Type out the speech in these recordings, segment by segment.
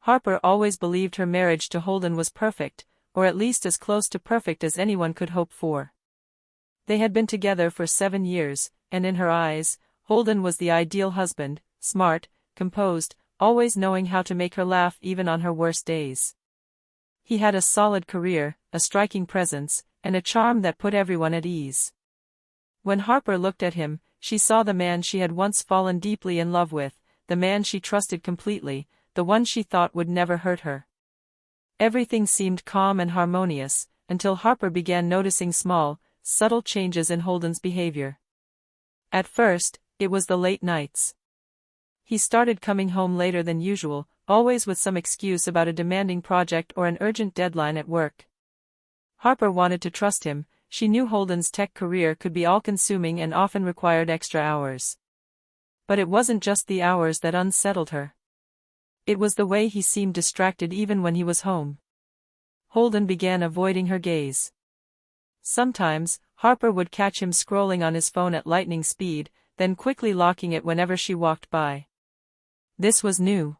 Harper always believed her marriage to Holden was perfect, or at least as close to perfect as anyone could hope for. They had been together for 7 years, and in her eyes, Holden was the ideal husband, smart, composed, always knowing how to make her laugh even on her worst days. He had a solid career, a striking presence, and a charm that put everyone at ease. When Harper looked at him, she saw the man she had once fallen deeply in love with, the man she trusted completely, the one she thought would never hurt her. Everything seemed calm and harmonious, until Harper began noticing small, subtle changes in Holden's behavior. At first, it was the late nights. He started coming home later than usual, always with some excuse about a demanding project or an urgent deadline at work. Harper wanted to trust him. She knew Holden's tech career could be all-consuming and often required extra hours. But it wasn't just the hours that unsettled her. It was the way he seemed distracted even when he was home. Holden began avoiding her gaze. Sometimes, Harper would catch him scrolling on his phone at lightning speed, then quickly locking it whenever she walked by. This was new.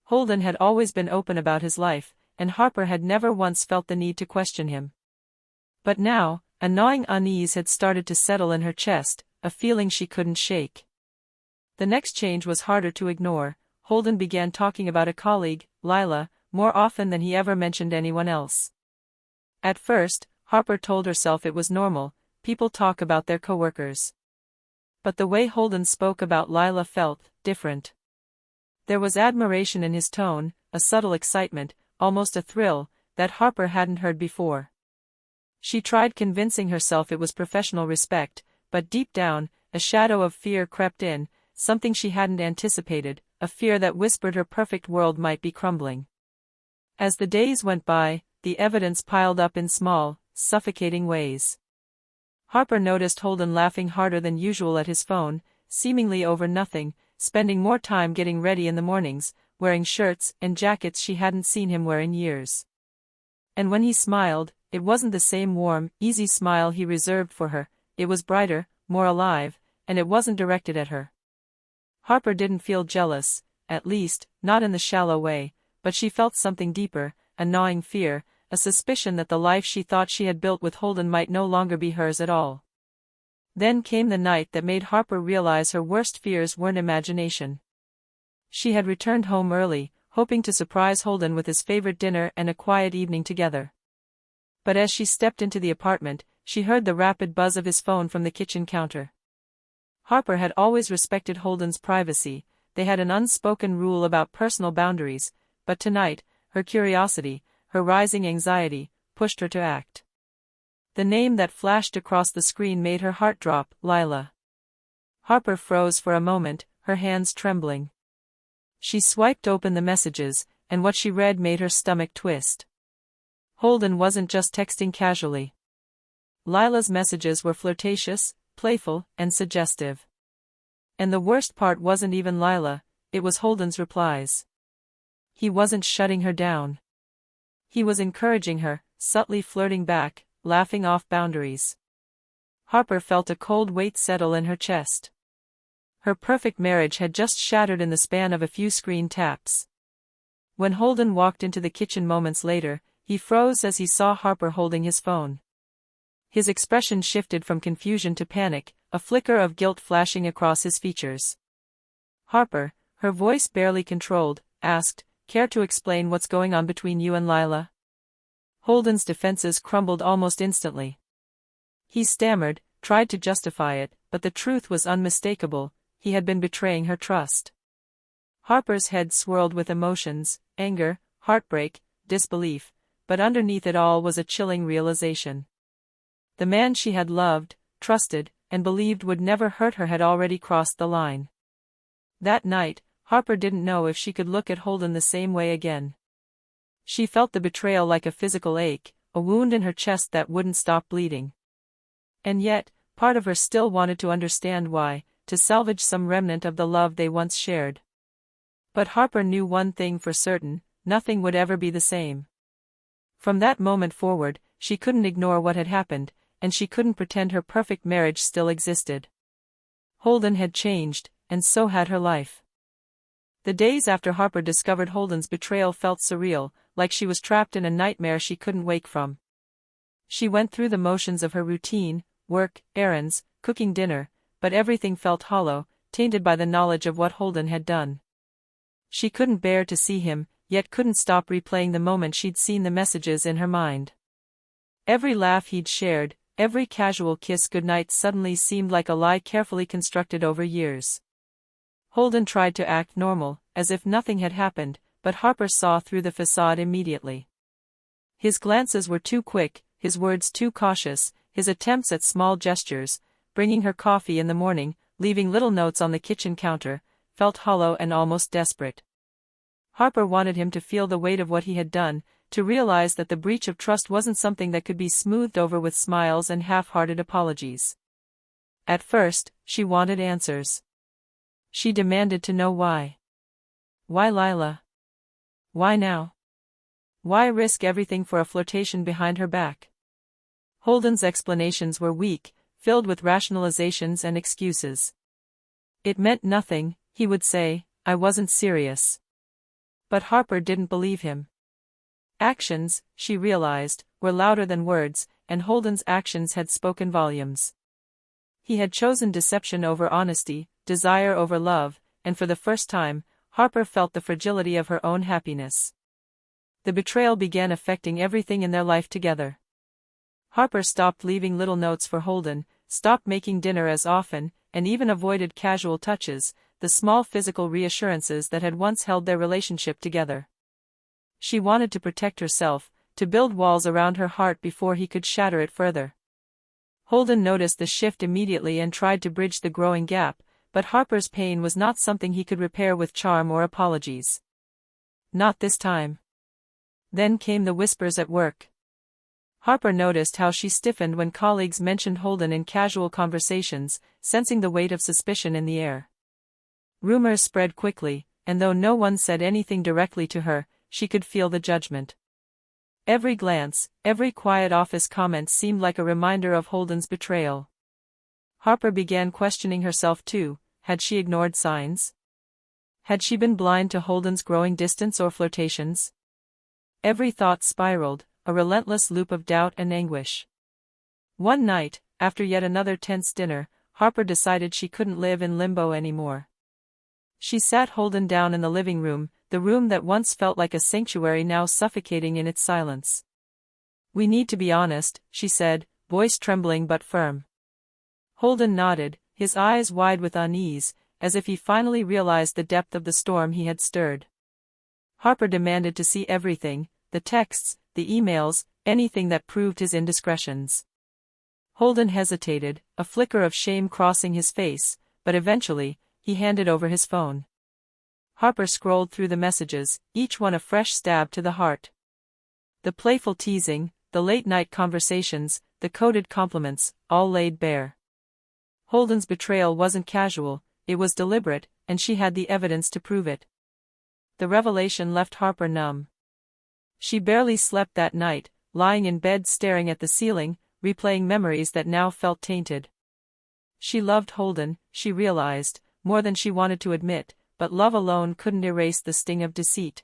Holden had always been open about his life, and Harper had never once felt the need to question him. But now, a gnawing unease had started to settle in her chest, a feeling she couldn't shake. The next change was harder to ignore. Holden began talking about a colleague, Lila, more often than he ever mentioned anyone else. At first, Harper told herself it was normal, people talk about their coworkers. But the way Holden spoke about Lila felt different. There was admiration in his tone, a subtle excitement, almost a thrill, that Harper hadn't heard before. She tried convincing herself it was professional respect, but deep down, a shadow of fear crept in, something she hadn't anticipated, a fear that whispered her perfect world might be crumbling. As the days went by, the evidence piled up in small, suffocating ways. Harper noticed Holden laughing harder than usual at his phone, seemingly over nothing, spending more time getting ready in the mornings, wearing shirts and jackets she hadn't seen him wear in years. And when he smiled, it wasn't the same warm, easy smile he reserved for her, it was brighter, more alive, and it wasn't directed at her. Harper didn't feel jealous, at least, not in the shallow way, but she felt something deeper, a gnawing fear, a suspicion that the life she thought she had built with Holden might no longer be hers at all. Then came the night that made Harper realize her worst fears weren't imagination. She had returned home early, hoping to surprise Holden with his favorite dinner and a quiet evening together. But as she stepped into the apartment, she heard the rapid buzz of his phone from the kitchen counter. Harper had always respected Holden's privacy, they had an unspoken rule about personal boundaries, but tonight, her curiosity, her rising anxiety, pushed her to act. The name that flashed across the screen made her heart drop, Lila. Harper froze for a moment, her hands trembling. She swiped open the messages, and what she read made her stomach twist. Holden wasn't just texting casually. Lila's messages were flirtatious, playful, and suggestive. And the worst part wasn't even Lila, it was Holden's replies. He wasn't shutting her down. He was encouraging her, subtly flirting back, laughing off boundaries. Harper felt a cold weight settle in her chest. Her perfect marriage had just shattered in the span of a few screen taps. When Holden walked into the kitchen moments later, he froze as he saw Harper holding his phone. His expression shifted from confusion to panic, a flicker of guilt flashing across his features. Harper, her voice barely controlled, asked, "Care to explain what's going on between you and Lila?" Holden's defenses crumbled almost instantly. He stammered, tried to justify it, but the truth was unmistakable, he had been betraying her trust. Harper's head swirled with emotions, anger, heartbreak, disbelief, but underneath it all was a chilling realization. The man she had loved, trusted, and believed would never hurt her had already crossed the line. That night, Harper didn't know if she could look at Holden the same way again. She felt the betrayal like a physical ache, a wound in her chest that wouldn't stop bleeding. And yet, part of her still wanted to understand why, to salvage some remnant of the love they once shared. But Harper knew one thing for certain, nothing would ever be the same. From that moment forward, she couldn't ignore what had happened, and she couldn't pretend her perfect marriage still existed. Holden had changed, and so had her life. The days after Harper discovered Holden's betrayal felt surreal, like she was trapped in a nightmare she couldn't wake from. She went through the motions of her routine, work, errands, cooking dinner, but everything felt hollow, tainted by the knowledge of what Holden had done. She couldn't bear to see him, yet couldn't stop replaying the moment she'd seen the messages in her mind. Every laugh he'd shared, every casual kiss goodnight suddenly seemed like a lie carefully constructed over years. Holden tried to act normal, as if nothing had happened, but Harper saw through the facade immediately. His glances were too quick, his words too cautious, his attempts at small gestures, bringing her coffee in the morning, leaving little notes on the kitchen counter, felt hollow and almost desperate. Harper wanted him to feel the weight of what he had done, to realize that the breach of trust wasn't something that could be smoothed over with smiles and half-hearted apologies. At first, she wanted answers. She demanded to know why. Why Lila? Why now? Why risk everything for a flirtation behind her back? Holden's explanations were weak, filled with rationalizations and excuses. It meant nothing, he would say, I wasn't serious. But Harper didn't believe him. Actions, she realized, were louder than words, and Holden's actions had spoken volumes. He had chosen deception over honesty, desire over love, and for the first time, Harper felt the fragility of her own happiness. The betrayal began affecting everything in their life together. Harper stopped leaving little notes for Holden, stopped making dinner as often, and even avoided casual touches, the small physical reassurances that had once held their relationship together. She wanted to protect herself, to build walls around her heart before he could shatter it further. Holden noticed the shift immediately and tried to bridge the growing gap, but Harper's pain was not something he could repair with charm or apologies. Not this time. Then came the whispers at work. Harper noticed how she stiffened when colleagues mentioned Holden in casual conversations, sensing the weight of suspicion in the air. Rumors spread quickly, and though no one said anything directly to her, she could feel the judgment. Every glance, every quiet office comment seemed like a reminder of Holden's betrayal. Harper began questioning herself too. Had she ignored signs? Had she been blind to Holden's growing distance or flirtations? Every thought spiraled, a relentless loop of doubt and anguish. One night, after yet another tense dinner, Harper decided she couldn't live in limbo anymore. She sat Holden down in the living room, the room that once felt like a sanctuary now suffocating in its silence. We need to be honest, she said, voice trembling but firm. Holden nodded, his eyes wide with unease, as if he finally realized the depth of the storm he had stirred. Harper demanded to see everything, the texts, the emails, anything that proved his indiscretions. Holden hesitated, a flicker of shame crossing his face, but eventually, he handed over his phone. Harper scrolled through the messages, each one a fresh stab to the heart. The playful teasing, the late-night conversations, the coded compliments, all laid bare. Holden's betrayal wasn't casual, it was deliberate, and she had the evidence to prove it. The revelation left Harper numb. She barely slept that night, lying in bed staring at the ceiling, replaying memories that now felt tainted. She loved Holden, she realized, more than she wanted to admit, but love alone couldn't erase the sting of deceit.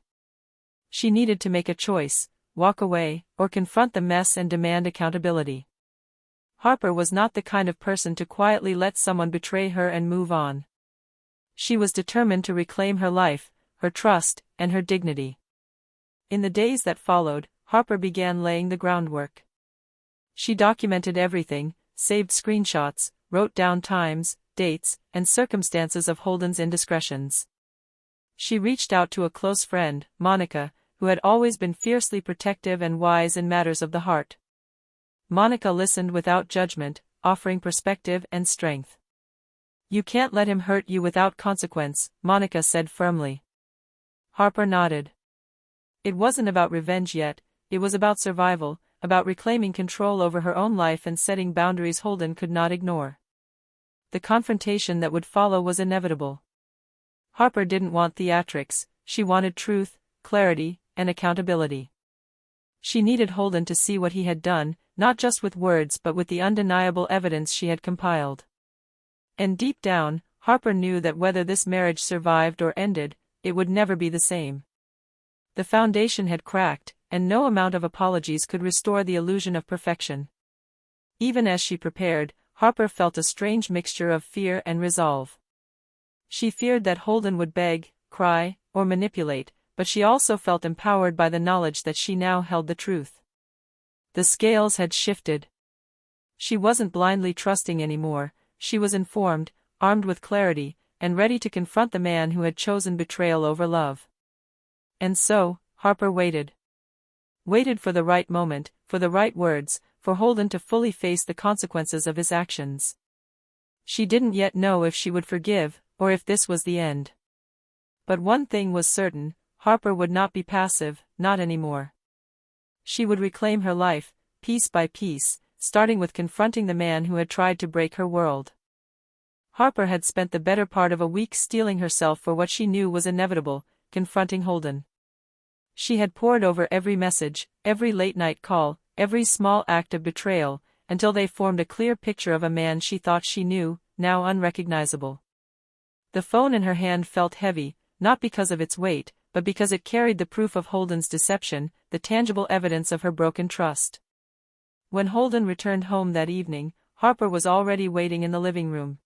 She needed to make a choice, walk away, or confront the mess and demand accountability. Harper was not the kind of person to quietly let someone betray her and move on. She was determined to reclaim her life, her trust, and her dignity. In the days that followed, Harper began laying the groundwork. She documented everything, saved screenshots, wrote down times, dates, and circumstances of Holden's indiscretions. She reached out to a close friend, Monica, who had always been fiercely protective and wise in matters of the heart. Monica listened without judgment, offering perspective and strength. You can't let him hurt you without consequence, Monica said firmly. Harper nodded. It wasn't about revenge yet, it was about survival, about reclaiming control over her own life and setting boundaries Holden could not ignore. The confrontation that would follow was inevitable. Harper didn't want theatrics, she wanted truth, clarity, and accountability. She needed Holden to see what he had done, not just with words but with the undeniable evidence she had compiled. And deep down, Harper knew that whether this marriage survived or ended, it would never be the same. The foundation had cracked, and no amount of apologies could restore the illusion of perfection. Even as she prepared, Harper felt a strange mixture of fear and resolve. She feared that Holden would beg, cry, or manipulate, but she also felt empowered by the knowledge that she now held the truth. The scales had shifted. She wasn't blindly trusting anymore, she was informed, armed with clarity, and ready to confront the man who had chosen betrayal over love. And so, Harper waited. Waited for the right moment, for the right words, for Holden to fully face the consequences of his actions. She didn't yet know if she would forgive, or if this was the end. But one thing was certain, Harper would not be passive, not anymore. She would reclaim her life, piece by piece, starting with confronting the man who had tried to break her world. Harper had spent the better part of a week steeling herself for what she knew was inevitable, confronting Holden. She had pored over every message, every late-night call, every small act of betrayal, until they formed a clear picture of a man she thought she knew, now unrecognizable. The phone in her hand felt heavy, not because of its weight, but because it carried the proof of Holden's deception, the tangible evidence of her broken trust. When Holden returned home that evening, Harper was already waiting in the living room.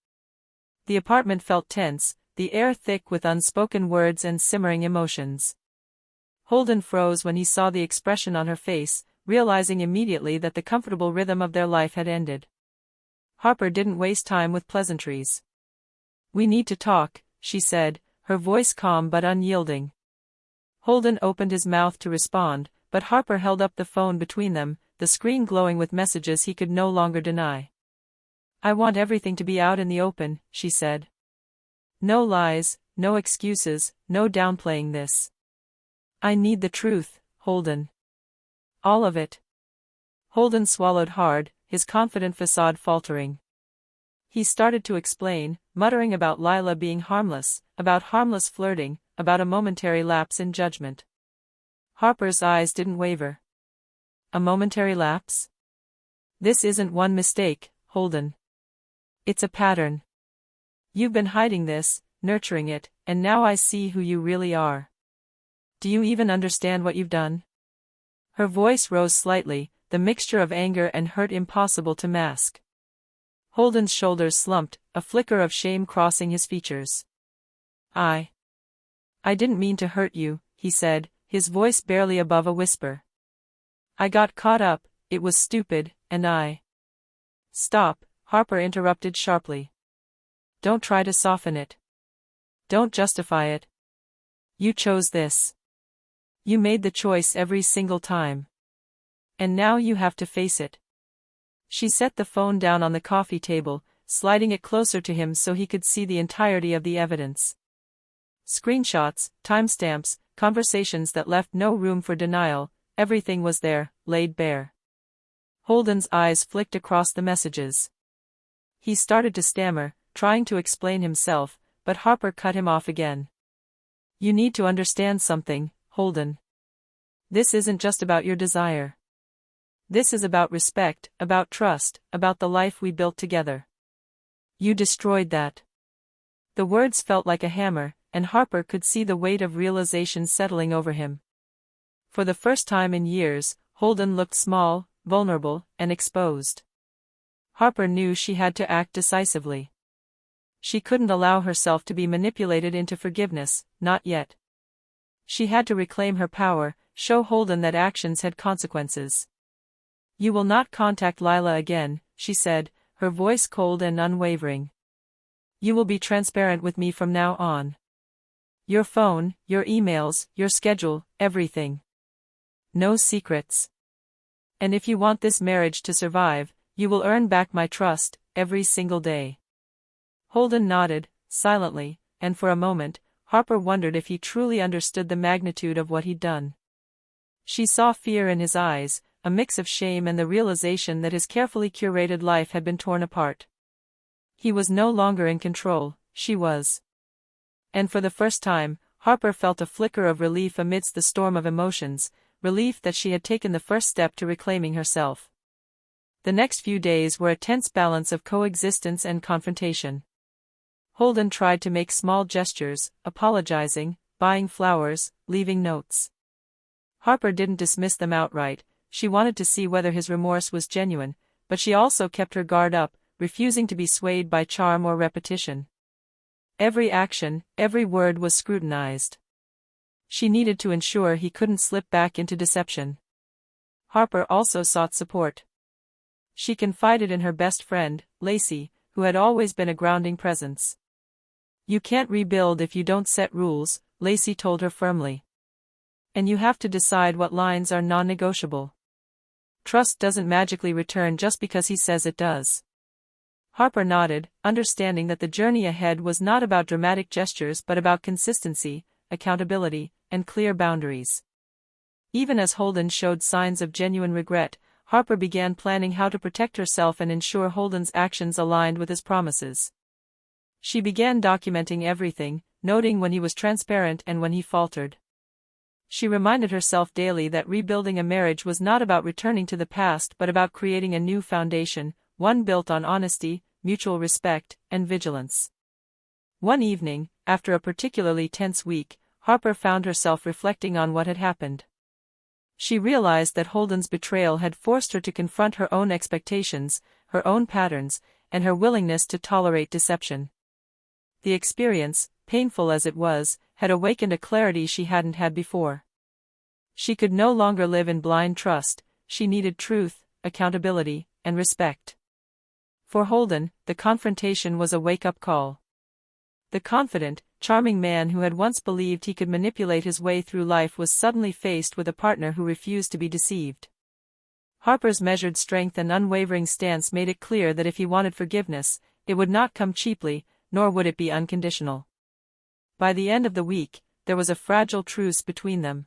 The apartment felt tense, the air thick with unspoken words and simmering emotions. Holden froze when he saw the expression on her face, realizing immediately that the comfortable rhythm of their life had ended. Harper didn't waste time with pleasantries. "We need to talk," she said, her voice calm but unyielding. Holden opened his mouth to respond, but Harper held up the phone between them, the screen glowing with messages he could no longer deny. "I want everything to be out in the open," she said. "No lies, no excuses, no downplaying this. I need the truth, Holden. All of it." Holden swallowed hard, his confident facade faltering. He started to explain, muttering about Lila being harmless, about harmless flirting, about a momentary lapse in judgment. Harper's eyes didn't waver. "A momentary lapse? This isn't one mistake, Holden. It's a pattern. You've been hiding this, nurturing it, and now I see who you really are. Do you even understand what you've done?" Her voice rose slightly, the mixture of anger and hurt impossible to mask. Holden's shoulders slumped, a flicker of shame crossing his features. I didn't mean to hurt you," he said, his voice barely above a whisper. "I got caught up, it was stupid, and I—" "Stop," Harper interrupted sharply. "Don't try to soften it. Don't justify it. You chose this. You made the choice every single time. And now you have to face it." She set the phone down on the coffee table, sliding it closer to him so he could see the entirety of the evidence. Screenshots, timestamps, conversations that left no room for denial, everything was there, laid bare. Holden's eyes flicked across the messages. He started to stammer, trying to explain himself, but Harper cut him off again. "You need to understand something, Holden. This isn't just about your desire. This is about respect, about trust, about the life we built together. You destroyed that." The words felt like a hammer, and Harper could see the weight of realization settling over him. For the first time in years, Holden looked small, vulnerable, and exposed. Harper knew she had to act decisively. She couldn't allow herself to be manipulated into forgiveness, not yet. She had to reclaim her power, show Holden that actions had consequences. "You will not contact Lila again," she said, her voice cold and unwavering. "You will be transparent with me from now on. Your phone, your emails, your schedule, everything. No secrets. And if you want this marriage to survive, you will earn back my trust, every single day." Holden nodded, silently, and for a moment, Harper wondered if he truly understood the magnitude of what he'd done. She saw fear in his eyes, a mix of shame and the realization that his carefully curated life had been torn apart. He was no longer in control, she was. And for the first time, Harper felt a flicker of relief amidst the storm of emotions, relief that she had taken the first step to reclaiming herself. The next few days were a tense balance of coexistence and confrontation. Holden tried to make small gestures, apologizing, buying flowers, leaving notes. Harper didn't dismiss them outright. She wanted to see whether his remorse was genuine, but she also kept her guard up, refusing to be swayed by charm or repetition. Every action, every word was scrutinized. She needed to ensure he couldn't slip back into deception. Harper also sought support. She confided in her best friend, Lacey, who had always been a grounding presence. "You can't rebuild if you don't set rules," Lacey told her firmly. "And you have to decide what lines are non-negotiable. Trust doesn't magically return just because he says it does." Harper nodded, understanding that the journey ahead was not about dramatic gestures but about consistency, accountability, and clear boundaries. Even as Holden showed signs of genuine regret, Harper began planning how to protect herself and ensure Holden's actions aligned with his promises. She began documenting everything, noting when he was transparent and when he faltered. She reminded herself daily that rebuilding a marriage was not about returning to the past but about creating a new foundation, one built on honesty, mutual respect, and vigilance. One evening, after a particularly tense week, Harper found herself reflecting on what had happened. She realized that Holden's betrayal had forced her to confront her own expectations, her own patterns, and her willingness to tolerate deception. The experience, painful as it was, had awakened a clarity she hadn't had before. She could no longer live in blind trust. She needed truth, accountability, and respect. For Holden, the confrontation was a wake-up call. The confident, charming man who had once believed he could manipulate his way through life was suddenly faced with a partner who refused to be deceived. Harper's measured strength and unwavering stance made it clear that if he wanted forgiveness, it would not come cheaply, nor would it be unconditional. By the end of the week, there was a fragile truce between them.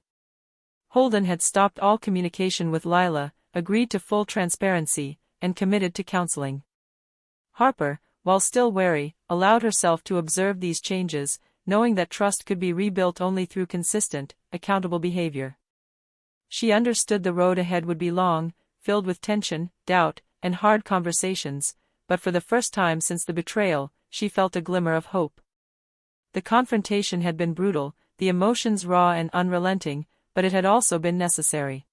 Holden had stopped all communication with Lila, agreed to full transparency, and committed to counseling. Harper, while still wary, allowed herself to observe these changes, knowing that trust could be rebuilt only through consistent, accountable behavior. She understood the road ahead would be long, filled with tension, doubt, and hard conversations, but for the first time since the betrayal, she felt a glimmer of hope. The confrontation had been brutal, the emotions raw and unrelenting, but it had also been necessary.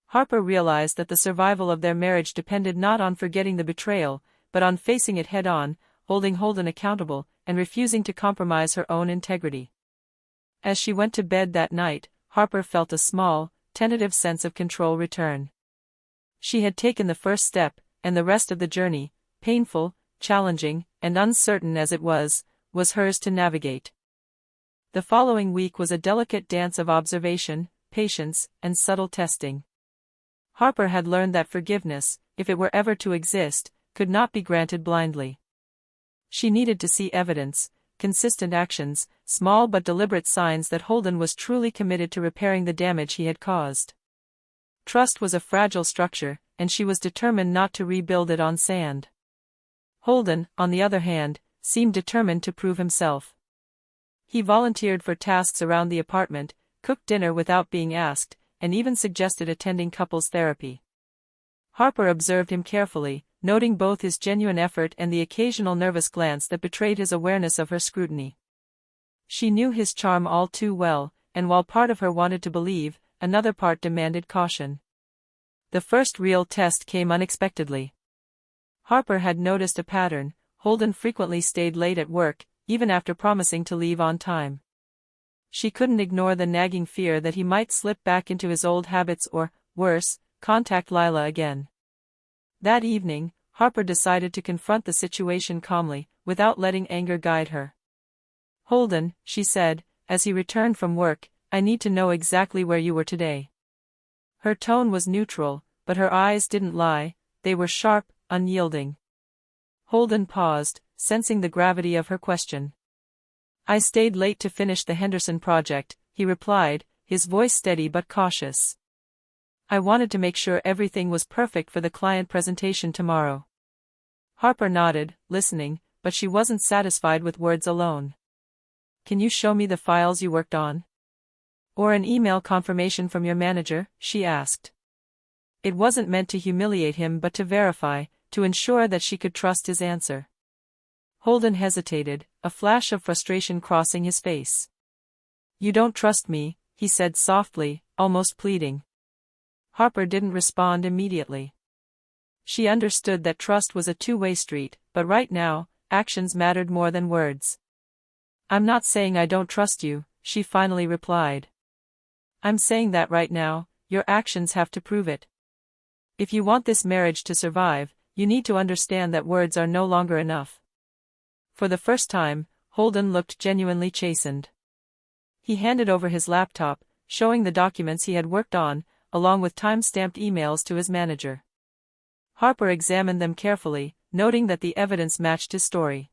Harper realized that the survival of their marriage depended not on forgetting the betrayal, but on facing it head-on, holding Holden accountable, and refusing to compromise her own integrity. As she went to bed that night, Harper felt a small, tentative sense of control return. She had taken the first step, and the rest of the journey, painful, challenging, and uncertain as it was hers to navigate. The following week was a delicate dance of observation, patience, and subtle testing. Harper had learned that forgiveness, if it were ever to exist, could not be granted blindly. She needed to see evidence, consistent actions, small but deliberate signs that Holden was truly committed to repairing the damage he had caused. Trust was a fragile structure, and she was determined not to rebuild it on sand. Holden, on the other hand, seemed determined to prove himself. He volunteered for tasks around the apartment, cooked dinner without being asked, and even suggested attending couples therapy. Harper observed him carefully, noting both his genuine effort and the occasional nervous glance that betrayed his awareness of her scrutiny. She knew his charm all too well, and while part of her wanted to believe, another part demanded caution. The first real test came unexpectedly. Harper had noticed a pattern. Holden frequently stayed late at work, even after promising to leave on time. She couldn't ignore the nagging fear that he might slip back into his old habits or, worse, contact Lila again. That evening, Harper decided to confront the situation calmly, without letting anger guide her. "Holden," she said, as he returned from work, "I need to know exactly where you were today." Her tone was neutral, but her eyes didn't lie. They were sharp, unyielding. Holden paused, sensing the gravity of her question. "I stayed late to finish the Henderson project," he replied, his voice steady but cautious. "I wanted to make sure everything was perfect for the client presentation tomorrow." Harper nodded, listening, but she wasn't satisfied with words alone. "Can you show me the files you worked on? Or an email confirmation from your manager?" she asked. It wasn't meant to humiliate him but to verify, to ensure that she could trust his answer. Holden hesitated, a flash of frustration crossing his face. You don't trust me, he said softly, almost pleading. Harper didn't respond immediately. She understood that trust was a two-way street, but right now, actions mattered more than words. I'm not saying I don't trust you, she finally replied. I'm saying that right now, your actions have to prove it. If you want this marriage to survive, you need to understand that words are no longer enough. For the first time, Holden looked genuinely chastened. He handed over his laptop, showing the documents he had worked on, along with time-stamped emails to his manager. Harper examined them carefully, noting that the evidence matched his story.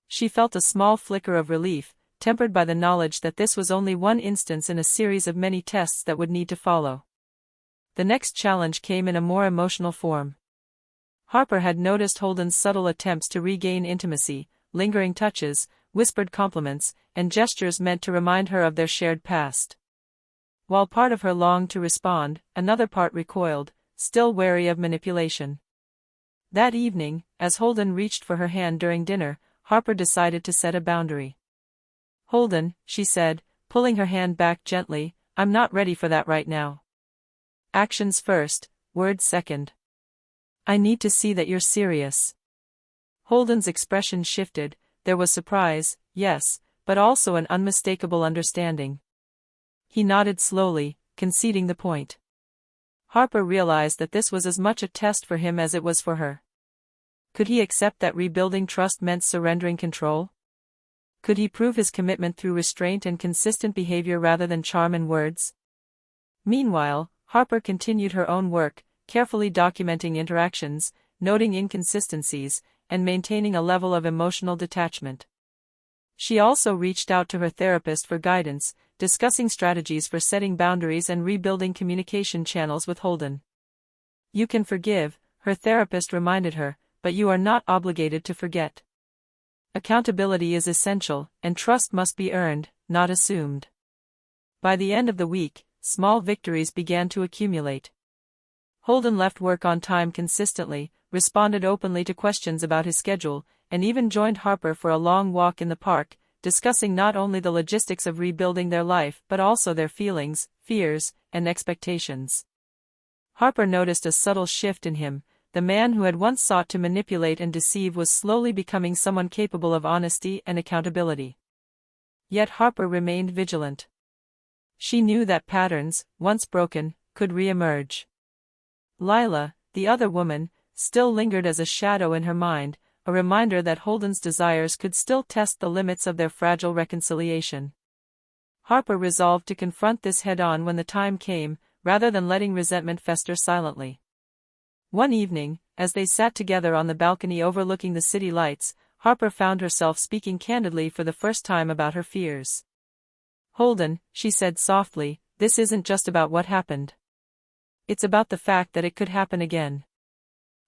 She felt a small flicker of relief, tempered by the knowledge that this was only one instance in a series of many tests that would need to follow. The next challenge came in a more emotional form. Harper had noticed Holden's subtle attempts to regain intimacy, lingering touches, whispered compliments, and gestures meant to remind her of their shared past. While part of her longed to respond, another part recoiled, still wary of manipulation. That evening, as Holden reached for her hand during dinner, Harper decided to set a boundary. Holden, she said, pulling her hand back gently, I'm not ready for that right now. Actions first, words second. I need to see that you're serious. Holden's expression shifted, there was surprise, yes, but also an unmistakable understanding. He nodded slowly, conceding the point. Harper realized that this was as much a test for him as it was for her. Could he accept that rebuilding trust meant surrendering control? Could he prove his commitment through restraint and consistent behavior rather than charm and words? Meanwhile, Harper continued her own work, carefully documenting interactions, noting inconsistencies, and maintaining a level of emotional detachment. She also reached out to her therapist for guidance, discussing strategies for setting boundaries and rebuilding communication channels with Holden. You can forgive, her therapist reminded her, but you are not obligated to forget. Accountability is essential, and trust must be earned, not assumed. By the end of the week, small victories began to accumulate. Holden left work on time consistently, responded openly to questions about his schedule, and even joined Harper for a long walk in the park, discussing not only the logistics of rebuilding their life but also their feelings, fears, and expectations. Harper noticed a subtle shift in him. The man who had once sought to manipulate and deceive was slowly becoming someone capable of honesty and accountability. Yet Harper remained vigilant. She knew that patterns, once broken, could re-emerge. Lila, the other woman, still lingered as a shadow in her mind, a reminder that Holden's desires could still test the limits of their fragile reconciliation. Harper resolved to confront this head-on when the time came, rather than letting resentment fester silently. One evening, as they sat together on the balcony overlooking the city lights, Harper found herself speaking candidly for the first time about her fears. Holden, she said softly, this isn't just about what happened. It's about the fact that it could happen again.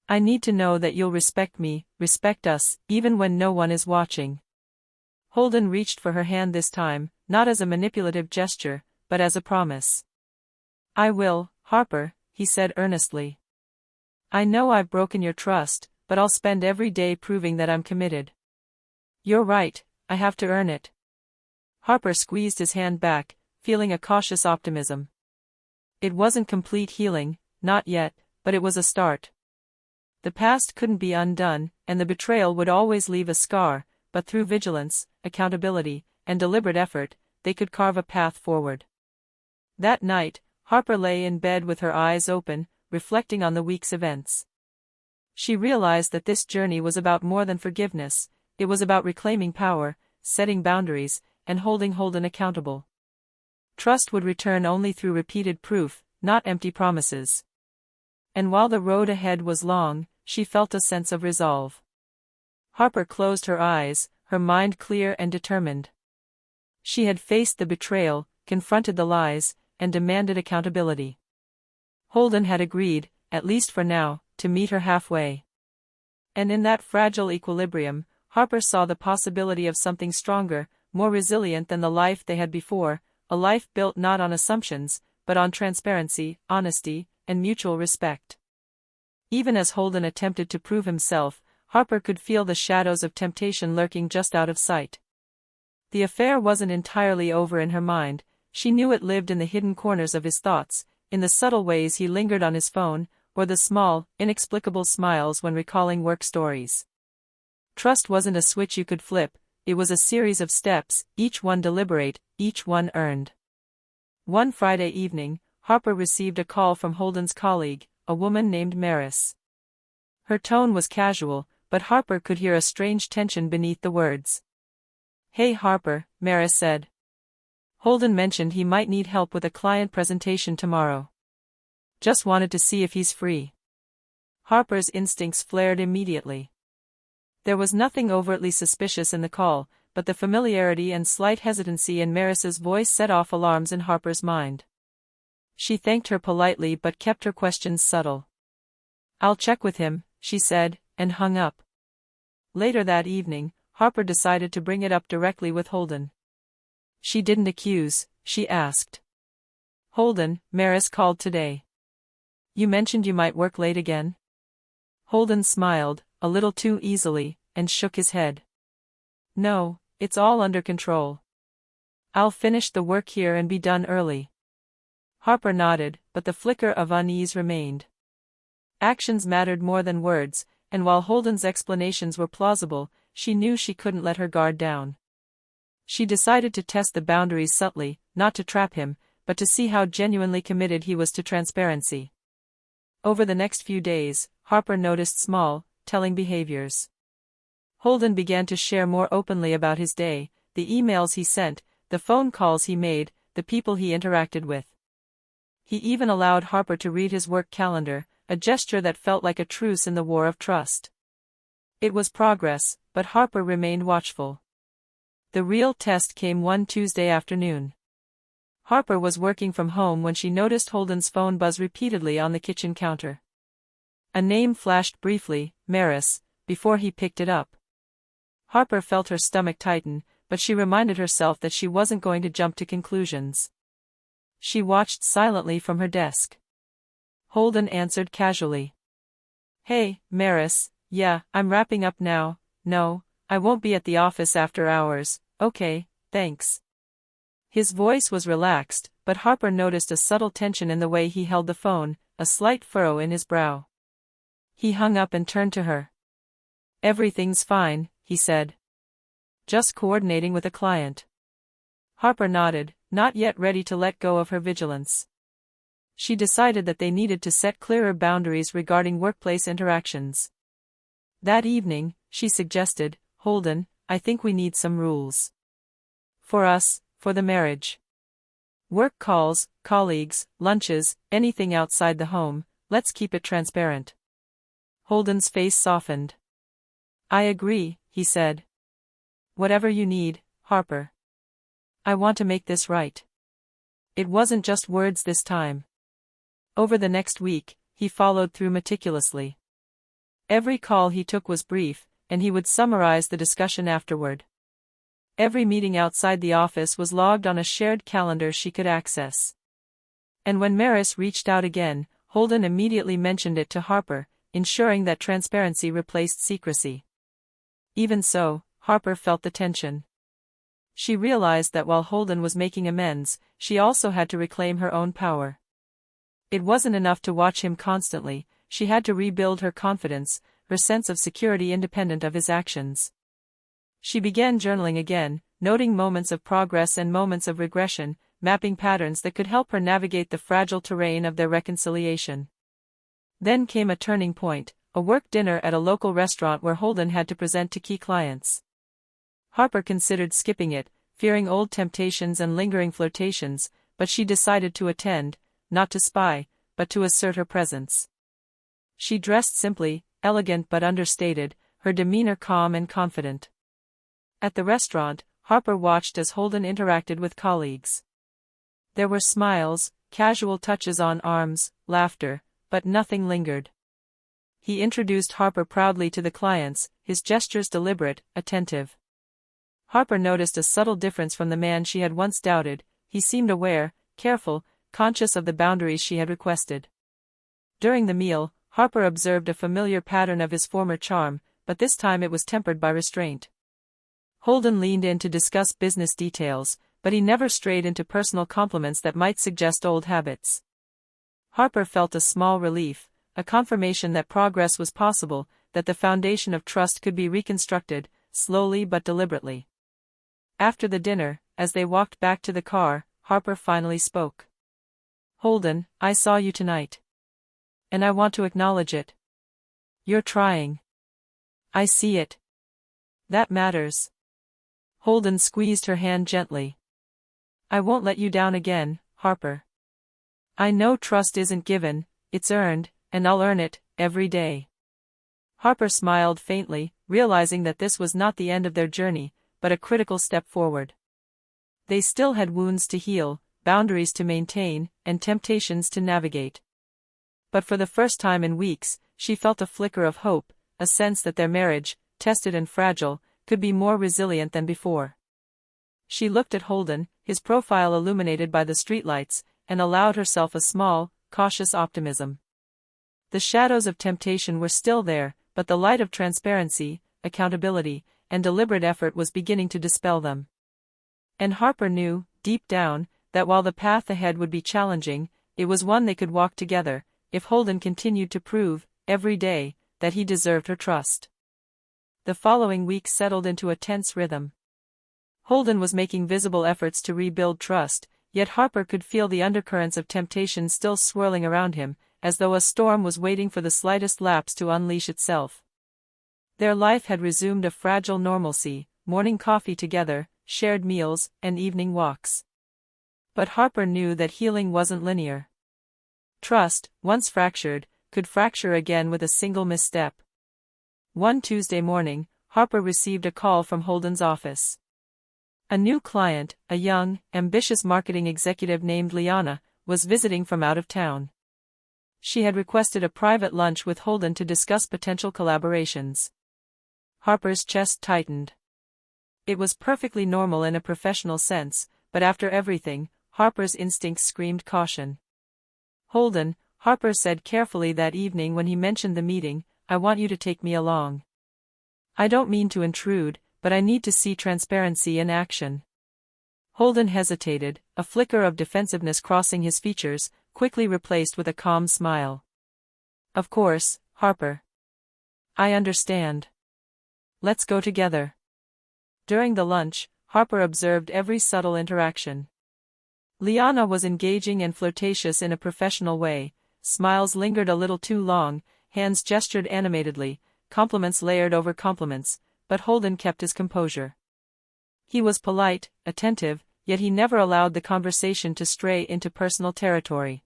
I need to know that you'll respect me, respect us, even when no one is watching. Holden reached for her hand this time, not as a manipulative gesture, but as a promise. I will, Harper, he said earnestly. I know I've broken your trust, but I'll spend every day proving that I'm committed. You're right, I have to earn it. Harper squeezed his hand back, feeling a cautious optimism. It wasn't complete healing, not yet, but it was a start. The past couldn't be undone, and the betrayal would always leave a scar, but through vigilance, accountability, and deliberate effort, they could carve a path forward. That night, Harper lay in bed with her eyes open, reflecting on the week's events. She realized that this journey was about more than forgiveness, it was about reclaiming power, setting boundaries, and holding Holden accountable. Trust would return only through repeated proof, not empty promises. And while the road ahead was long, she felt a sense of resolve. Harper closed her eyes, her mind clear and determined. She had faced the betrayal, confronted the lies, and demanded accountability. Holden had agreed, at least for now, to meet her halfway. And in that fragile equilibrium, Harper saw the possibility of something stronger, more resilient than the life they had before, a life built not on assumptions, but on transparency, honesty, and mutual respect. Even as Holden attempted to prove himself, Harper could feel the shadows of temptation lurking just out of sight. The affair wasn't entirely over in her mind. She knew it lived in the hidden corners of his thoughts, in the subtle ways he lingered on his phone, or the small, inexplicable smiles when recalling work stories. Trust wasn't a switch you could flip, it was a series of steps, each one deliberate, each one earned. One Friday evening, Harper received a call from Holden's colleague, a woman named Maris. Her tone was casual, but Harper could hear a strange tension beneath the words. "Hey Harper," Maris said. "Holden mentioned he might need help with a client presentation tomorrow. Just wanted to see if he's free." Harper's instincts flared immediately. There was nothing overtly suspicious in the call, but the familiarity and slight hesitancy in Maris's voice set off alarms in Harper's mind. She thanked her politely but kept her questions subtle. "I'll check with him," she said, and hung up. Later that evening, Harper decided to bring it up directly with Holden. She didn't accuse, she asked. "Holden, Maris called today. You mentioned you might work late again?" Holden smiled, a little too easily, and shook his head. "No, it's all under control. I'll finish the work here and be done early." Harper nodded, but the flicker of unease remained. Actions mattered more than words, and while Holden's explanations were plausible, she knew she couldn't let her guard down. She decided to test the boundaries subtly, not to trap him, but to see how genuinely committed he was to transparency. Over the next few days, Harper noticed small, telling behaviors. Holden began to share more openly about his day, the emails he sent, the phone calls he made, the people he interacted with. He even allowed Harper to read his work calendar, a gesture that felt like a truce in the war of trust. It was progress, but Harper remained watchful. The real test came one Tuesday afternoon. Harper was working from home when she noticed Holden's phone buzz repeatedly on the kitchen counter. A name flashed briefly, Maris, before he picked it up. Harper felt her stomach tighten, but she reminded herself that she wasn't going to jump to conclusions. She watched silently from her desk. Holden answered casually. "Hey, Maris, yeah, I'm wrapping up now. No, I won't be at the office after hours. Okay, thanks." His voice was relaxed, but Harper noticed a subtle tension in the way he held the phone, a slight furrow in his brow. He hung up and turned to her. "Everything's fine," he said. "Just coordinating with a client." Harper nodded, not yet ready to let go of her vigilance. She decided that they needed to set clearer boundaries regarding workplace interactions. That evening, she suggested, "Holden, I think we need some rules. For us, for the marriage. Work calls, colleagues, lunches, anything outside the home, let's keep it transparent." Holden's face softened. "I agree," he said. "Whatever you need, Harper. I want to make this right." It wasn't just words this time. Over the next week, he followed through meticulously. Every call he took was brief, and he would summarize the discussion afterward. Every meeting outside the office was logged on a shared calendar she could access. And when Maris reached out again, Holden immediately mentioned it to Harper, ensuring that transparency replaced secrecy. Even so, Harper felt the tension. She realized that while Holden was making amends, she also had to reclaim her own power. It wasn't enough to watch him constantly, she had to rebuild her confidence, her sense of security independent of his actions. She began journaling again, noting moments of progress and moments of regression, mapping patterns that could help her navigate the fragile terrain of their reconciliation. Then came a turning point, a work dinner at a local restaurant where Holden had to present to key clients. Harper considered skipping it, fearing old temptations and lingering flirtations, but she decided to attend, not to spy, but to assert her presence. She dressed simply, elegant but understated, her demeanor calm and confident. At the restaurant, Harper watched as Holden interacted with colleagues. There were smiles, casual touches on arms, laughter, but nothing lingered. He introduced Harper proudly to the clients, his gestures deliberate, attentive. Harper noticed a subtle difference from the man she had once doubted. He seemed aware, careful, conscious of the boundaries she had requested. During the meal, Harper observed a familiar pattern of his former charm, but this time it was tempered by restraint. Holden leaned in to discuss business details, but he never strayed into personal compliments that might suggest old habits. Harper felt a small relief, a confirmation that progress was possible, that the foundation of trust could be reconstructed, slowly but deliberately. After the dinner, as they walked back to the car, Harper finally spoke. "Holden, I saw you tonight. And I want to acknowledge it. You're trying. I see it. That matters." Holden squeezed her hand gently. "I won't let you down again, Harper. I know trust isn't given, it's earned, and I'll earn it, every day." Harper smiled faintly, realizing that this was not the end of their journey, but a critical step forward. They still had wounds to heal, boundaries to maintain, and temptations to navigate. But for the first time in weeks, she felt a flicker of hope, a sense that their marriage, tested and fragile, could be more resilient than before. She looked at Holden, his profile illuminated by the streetlights, and allowed herself a small, cautious optimism. The shadows of temptation were still there, but the light of transparency, accountability, and deliberate effort was beginning to dispel them. And Harper knew, deep down, that while the path ahead would be challenging, it was one they could walk together, if Holden continued to prove, every day, that he deserved her trust. The following week settled into a tense rhythm. Holden was making visible efforts to rebuild trust, yet Harper could feel the undercurrents of temptation still swirling around him, as though a storm was waiting for the slightest lapse to unleash itself. Their life had resumed a fragile normalcy, morning coffee together, shared meals, and evening walks. But Harper knew that healing wasn't linear. Trust, once fractured, could fracture again with a single misstep. One Tuesday morning, Harper received a call from Holden's office. A new client, a young, ambitious marketing executive named Liana, was visiting from out of town. She had requested a private lunch with Holden to discuss potential collaborations. Harper's chest tightened. It was perfectly normal in a professional sense, but after everything, Harper's instincts screamed caution. "Holden," Harper said carefully that evening when he mentioned the meeting, "I want you to take me along. I don't mean to intrude, but I need to see transparency in action." Holden hesitated, a flicker of defensiveness crossing his features, quickly replaced with a calm smile. "Of course, Harper. I understand. Let's go together." During the lunch, Harper observed every subtle interaction. Liana was engaging and flirtatious in a professional way, smiles lingered a little too long, hands gestured animatedly, compliments layered over compliments, but Holden kept his composure. He was polite, attentive, yet he never allowed the conversation to stray into personal territory.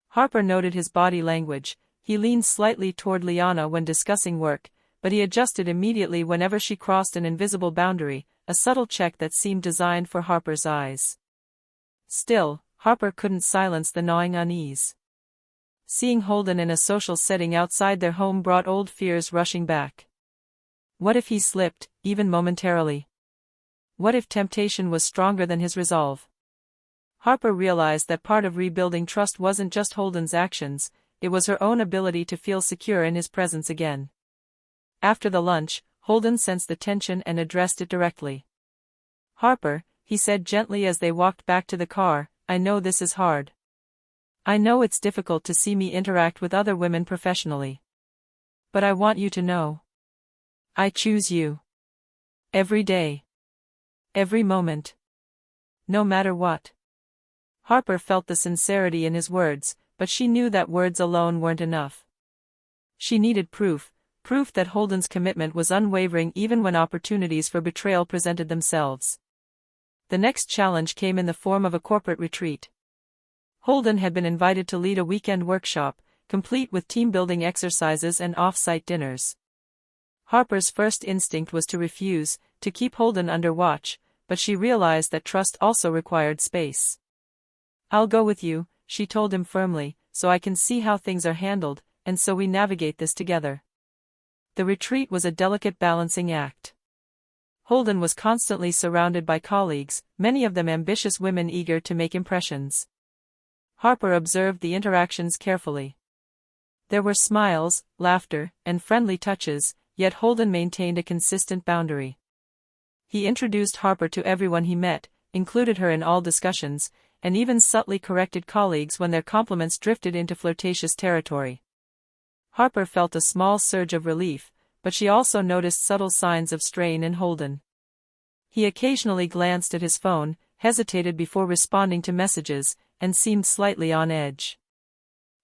Harper noted his body language. He leaned slightly toward Liana when discussing work, but he adjusted immediately whenever she crossed an invisible boundary, a subtle check that seemed designed for Harper's eyes. Still, Harper couldn't silence the gnawing unease. Seeing Holden in a social setting outside their home brought old fears rushing back. What if he slipped, even momentarily? What if temptation was stronger than his resolve? Harper realized that part of rebuilding trust wasn't just Holden's actions, it was her own ability to feel secure in his presence again. After the lunch, Holden sensed the tension and addressed it directly. "Harper," he said gently as they walked back to the car, "I know this is hard. I know it's difficult to see me interact with other women professionally. But I want you to know. I choose you. Every day. Every moment. No matter what." Harper felt the sincerity in his words, but she knew that words alone weren't enough. She needed proof that Holden's commitment was unwavering even when opportunities for betrayal presented themselves. The next challenge came in the form of a corporate retreat. Holden had been invited to lead a weekend workshop, complete with team-building exercises and off-site dinners. Harper's first instinct was to refuse, to keep Holden under watch, but she realized that trust also required space. "I'll go with you," she told him firmly, "so I can see how things are handled, and so we navigate this together." The retreat was a delicate balancing act. Holden was constantly surrounded by colleagues, many of them ambitious women eager to make impressions. Harper observed the interactions carefully. There were smiles, laughter, and friendly touches, yet Holden maintained a consistent boundary. He introduced Harper to everyone he met, included her in all discussions, and even subtly corrected colleagues when their compliments drifted into flirtatious territory. Harper felt a small surge of relief, but she also noticed subtle signs of strain in Holden. He occasionally glanced at his phone, hesitated before responding to messages, and seemed slightly on edge.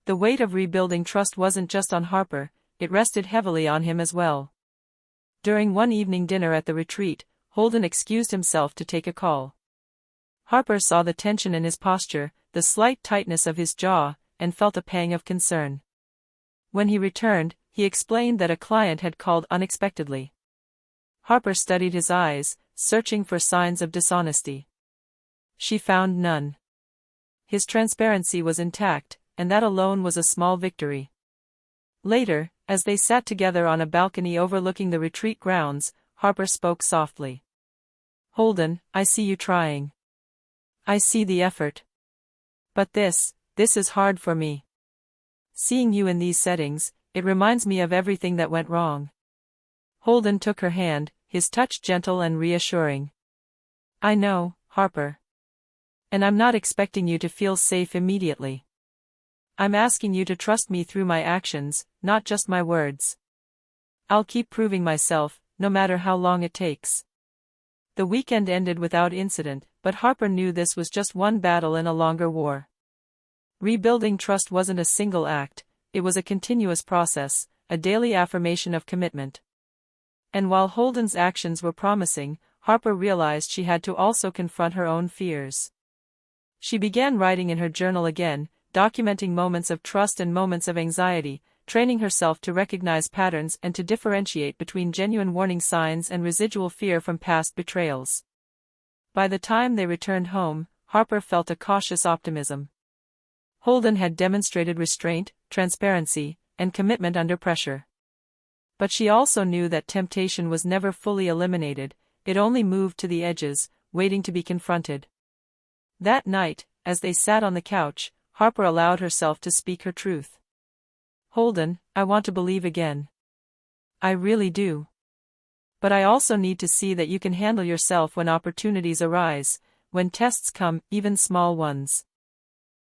The weight of rebuilding trust wasn't just on Harper, it rested heavily on him as well. During one evening dinner at the retreat, Holden excused himself to take a call. Harper saw the tension in his posture, the slight tightness of his jaw, and felt a pang of concern. When he returned, he explained that a client had called unexpectedly. Harper studied his eyes, searching for signs of dishonesty. She found none. His transparency was intact, and that alone was a small victory. Later, as they sat together on a balcony overlooking the retreat grounds, Harper spoke softly. "Holden, I see you trying. I see the effort. But this is hard for me. Seeing you in these settings, it reminds me of everything that went wrong." Holden took her hand, his touch gentle and reassuring. "I know, Harper. And I'm not expecting you to feel safe immediately. I'm asking you to trust me through my actions, not just my words. I'll keep proving myself, no matter how long it takes." The weekend ended without incident, but Harper knew this was just one battle in a longer war. Rebuilding trust wasn't a single act, it was a continuous process, a daily affirmation of commitment. And while Holden's actions were promising, Harper realized she had to also confront her own fears. She began writing in her journal again, documenting moments of trust and moments of anxiety, training herself to recognize patterns and to differentiate between genuine warning signs and residual fear from past betrayals. By the time they returned home, Harper felt a cautious optimism. Holden had demonstrated restraint, transparency, and commitment under pressure. But she also knew that temptation was never fully eliminated, it only moved to the edges, waiting to be confronted. That night, as they sat on the couch, Harper allowed herself to speak her truth. "Holden, I want to believe again. I really do. But I also need to see that you can handle yourself when opportunities arise, when tests come, even small ones."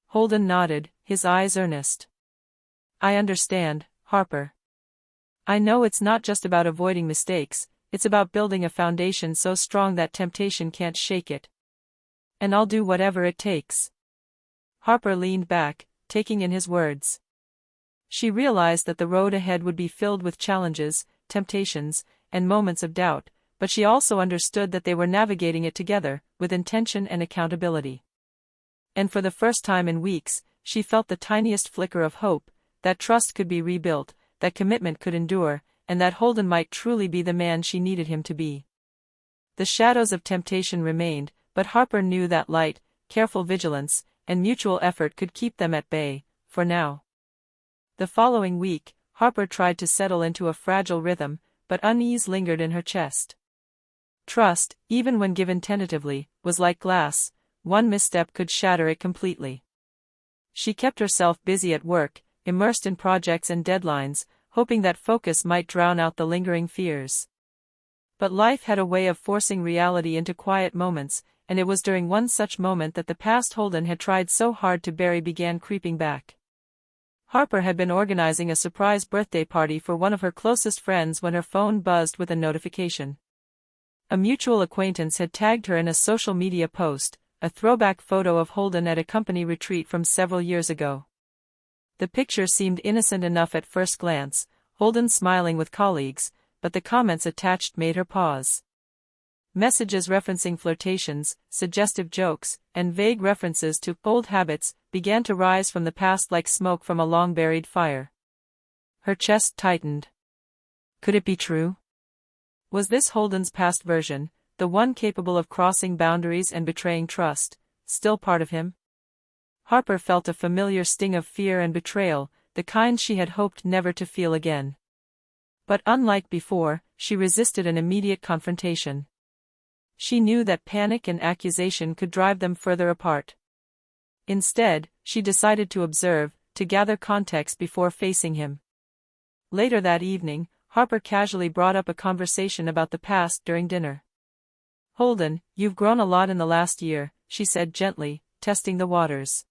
Holden nodded, his eyes earnest. "I understand, Harper. I know it's not just about avoiding mistakes, it's about building a foundation so strong that temptation can't shake it. And I'll do whatever it takes." Harper leaned back, taking in his words. She realized that the road ahead would be filled with challenges, temptations, and moments of doubt, but she also understood that they were navigating it together, with intention and accountability. And for the first time in weeks, she felt the tiniest flicker of hope, that trust could be rebuilt, that commitment could endure, and that Holden might truly be the man she needed him to be. The shadows of temptation remained, but Harper knew that light, careful vigilance, and mutual effort could keep them at bay, for now. The following week, Harper tried to settle into a fragile rhythm, but unease lingered in her chest. Trust, even when given tentatively, was like glass, one misstep could shatter it completely. She kept herself busy at work, immersed in projects and deadlines, hoping that focus might drown out the lingering fears. But life had a way of forcing reality into quiet moments, and it was during one such moment that the past Holden had tried so hard to bury began creeping back. Harper had been organizing a surprise birthday party for one of her closest friends when her phone buzzed with a notification. A mutual acquaintance had tagged her in a social media post, a throwback photo of Holden at a company retreat from several years ago. The picture seemed innocent enough at first glance, Holden smiling with colleagues, but the comments attached made her pause. Messages referencing flirtations, suggestive jokes, and vague references to old habits began to rise from the past like smoke from a long-buried fire. Her chest tightened. Could it be true? Was this Holden's past version, the one capable of crossing boundaries and betraying trust, still part of him? Harper felt a familiar sting of fear and betrayal, the kind she had hoped never to feel again. But unlike before, she resisted an immediate confrontation. She knew that panic and accusation could drive them further apart. Instead, she decided to observe, to gather context before facing him. Later that evening, Harper casually brought up a conversation about the past during dinner. Holden, you've grown a lot in the last year, she said gently, testing the waters.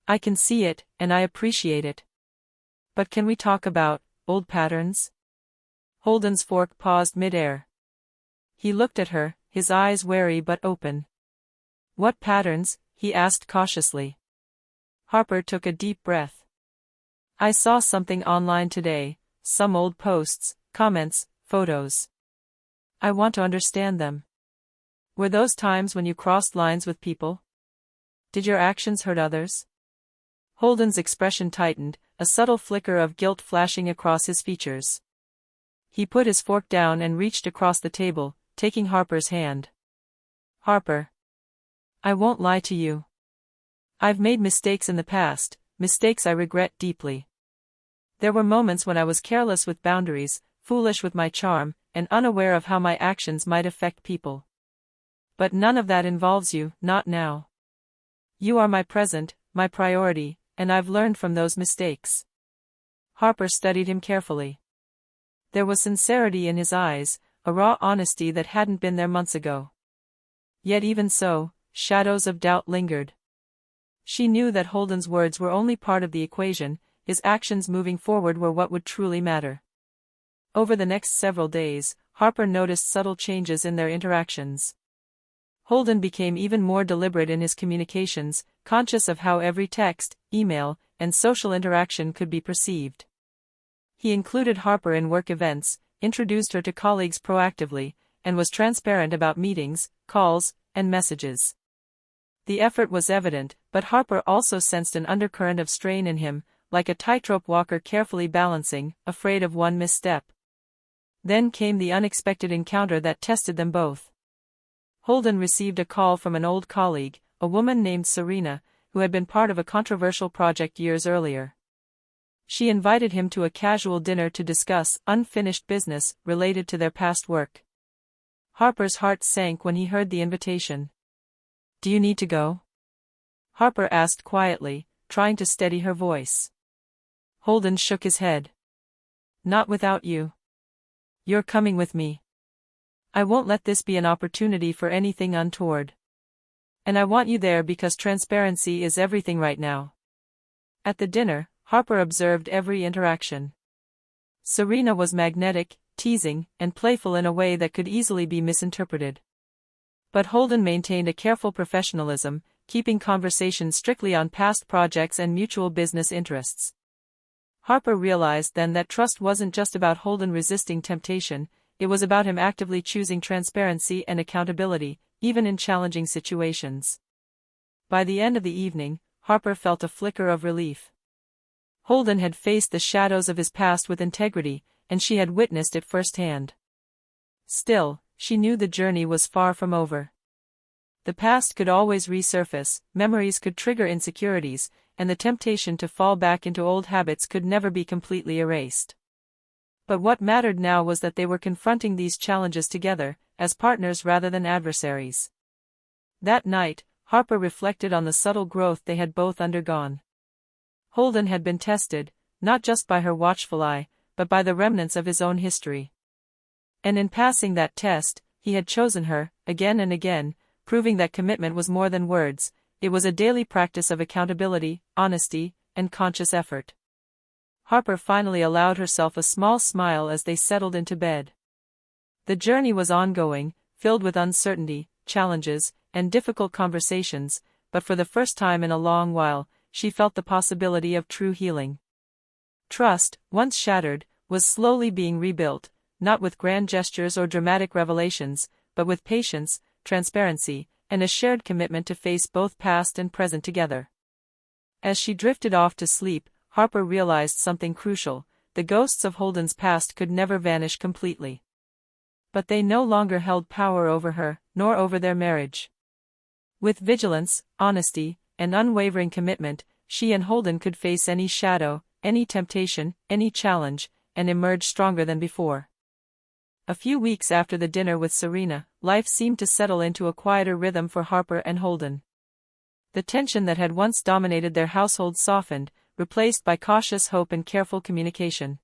I can see it, and I appreciate it. But can we talk about old patterns? Holden's fork paused mid-air. He looked at her, his eyes wary but open. What patterns? He asked cautiously. Harper took a deep breath. I saw something online today, some old posts, comments, photos. I want to understand them. Were those times when you crossed lines with people? Did your actions hurt others? Holden's expression tightened, a subtle flicker of guilt flashing across his features. He put his fork down and reached across the table, taking Harper's hand. Harper. I won't lie to you. I've made mistakes in the past, mistakes I regret deeply. There were moments when I was careless with boundaries, foolish with my charm, and unaware of how my actions might affect people. But none of that involves you, not now. You are my present, my priority, and I've learned from those mistakes. Harper studied him carefully. There was sincerity in his eyes, a raw honesty that hadn't been there months ago. Yet even so, shadows of doubt lingered. She knew that Holden's words were only part of the equation, his actions moving forward were what would truly matter. Over the next several days, Harper noticed subtle changes in their interactions. Holden became even more deliberate in his communications, conscious of how every text, email, and social interaction could be perceived. He included Harper in work events, introduced her to colleagues proactively, and was transparent about meetings, calls, and messages. The effort was evident, but Harper also sensed an undercurrent of strain in him, like a tightrope walker carefully balancing, afraid of one misstep. Then came the unexpected encounter that tested them both. Holden received a call from an old colleague, a woman named Serena, who had been part of a controversial project years earlier. She invited him to a casual dinner to discuss unfinished business related to their past work. Harper's heart sank when he heard the invitation. Do you need to go? Harper asked quietly, trying to steady her voice. Holden shook his head. Not without you. You're coming with me. I won't let this be an opportunity for anything untoward. And I want you there because transparency is everything right now. At the dinner, Harper observed every interaction. Serena was magnetic, teasing, and playful in a way that could easily be misinterpreted. But Holden maintained a careful professionalism, keeping conversations strictly on past projects and mutual business interests. Harper realized then that trust wasn't just about Holden resisting temptation, it was about him actively choosing transparency and accountability, even in challenging situations. By the end of the evening, Harper felt a flicker of relief. Holden had faced the shadows of his past with integrity, and she had witnessed it firsthand. Still, she knew the journey was far from over. The past could always resurface, memories could trigger insecurities, and the temptation to fall back into old habits could never be completely erased. But what mattered now was that they were confronting these challenges together, as partners rather than adversaries. That night, Harper reflected on the subtle growth they had both undergone. Holden had been tested, not just by her watchful eye, but by the remnants of his own history. And in passing that test, he had chosen her, again and again, proving that commitment was more than words, it was a daily practice of accountability, honesty, and conscious effort. Harper finally allowed herself a small smile as they settled into bed. The journey was ongoing, filled with uncertainty, challenges, and difficult conversations, but for the first time in a long while, she felt the possibility of true healing. Trust, once shattered, was slowly being rebuilt, not with grand gestures or dramatic revelations, but with patience, transparency, and a shared commitment to face both past and present together. As she drifted off to sleep, Harper realized something crucial: the ghosts of Holden's past could never vanish completely. But they no longer held power over her, nor over their marriage. With vigilance, honesty, and unwavering commitment, she and Holden could face any shadow, any temptation, any challenge, and emerge stronger than before. A few weeks after the dinner with Serena, life seemed to settle into a quieter rhythm for Harper and Holden. The tension that had once dominated their household softened, replaced by cautious hope and careful communication.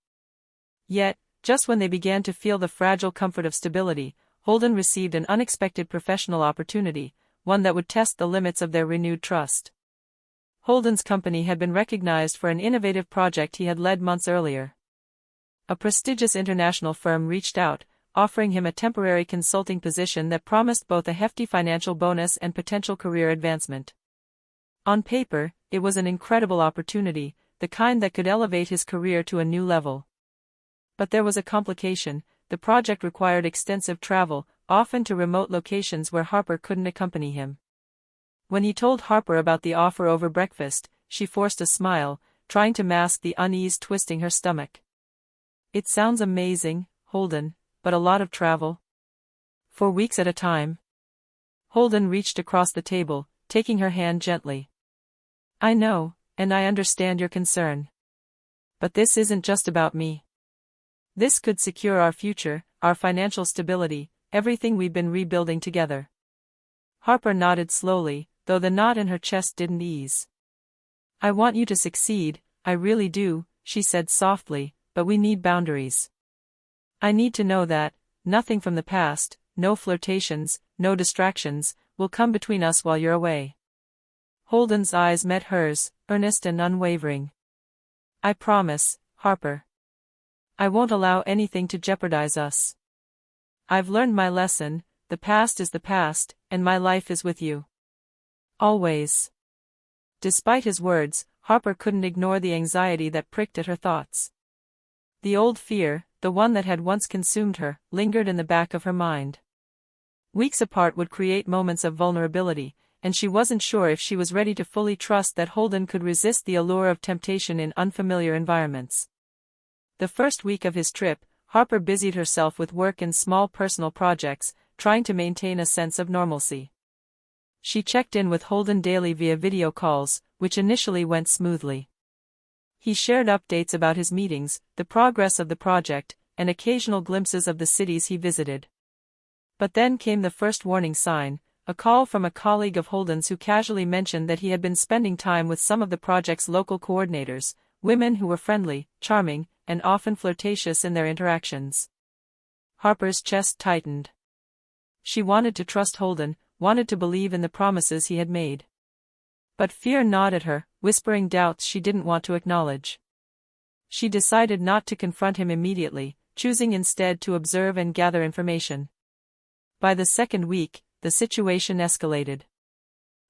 Yet, just when they began to feel the fragile comfort of stability, Holden received an unexpected professional opportunity, one that would test the limits of their renewed trust. Holden's company had been recognized for an innovative project he had led months earlier. A prestigious international firm reached out, offering him a temporary consulting position that promised both a hefty financial bonus and potential career advancement. On paper, it was an incredible opportunity, the kind that could elevate his career to a new level. But there was a complication: the project required extensive travel, often to remote locations where Harper couldn't accompany him. When he told Harper about the offer over breakfast, she forced a smile, trying to mask the unease twisting her stomach. "It sounds amazing, Holden, but a lot of travel? For weeks at a time?" Holden reached across the table, taking her hand gently. "I know, and I understand your concern. But this isn't just about me. This could secure our future, our financial stability, everything we've been rebuilding together." Harper nodded slowly, though the knot in her chest didn't ease. "I want you to succeed, I really do," she said softly, "but we need boundaries. I need to know that nothing from the past, no flirtations, no distractions, will come between us while you're away." Holden's eyes met hers, earnest and unwavering. "I promise, Harper. I won't allow anything to jeopardize us. I've learned my lesson, the past is the past, and my life is with you. Always." Despite his words, Harper couldn't ignore the anxiety that pricked at her thoughts. The old fear, the one that had once consumed her, lingered in the back of her mind. Weeks apart would create moments of vulnerability, and she wasn't sure if she was ready to fully trust that Holden could resist the allure of temptation in unfamiliar environments. The first week of his trip, Harper busied herself with work and small personal projects, trying to maintain a sense of normalcy. She checked in with Holden daily via video calls, which initially went smoothly. He shared updates about his meetings, the progress of the project, and occasional glimpses of the cities he visited. But then came the first warning sign: a call from a colleague of Holden's who casually mentioned that he had been spending time with some of the project's local coordinators, women who were friendly, charming, and often flirtatious in their interactions. Harper's chest tightened. She wanted to trust Holden, wanted to believe in the promises he had made. But fear gnawed at her, whispering doubts she didn't want to acknowledge. She decided not to confront him immediately, choosing instead to observe and gather information. By the second week, the situation escalated.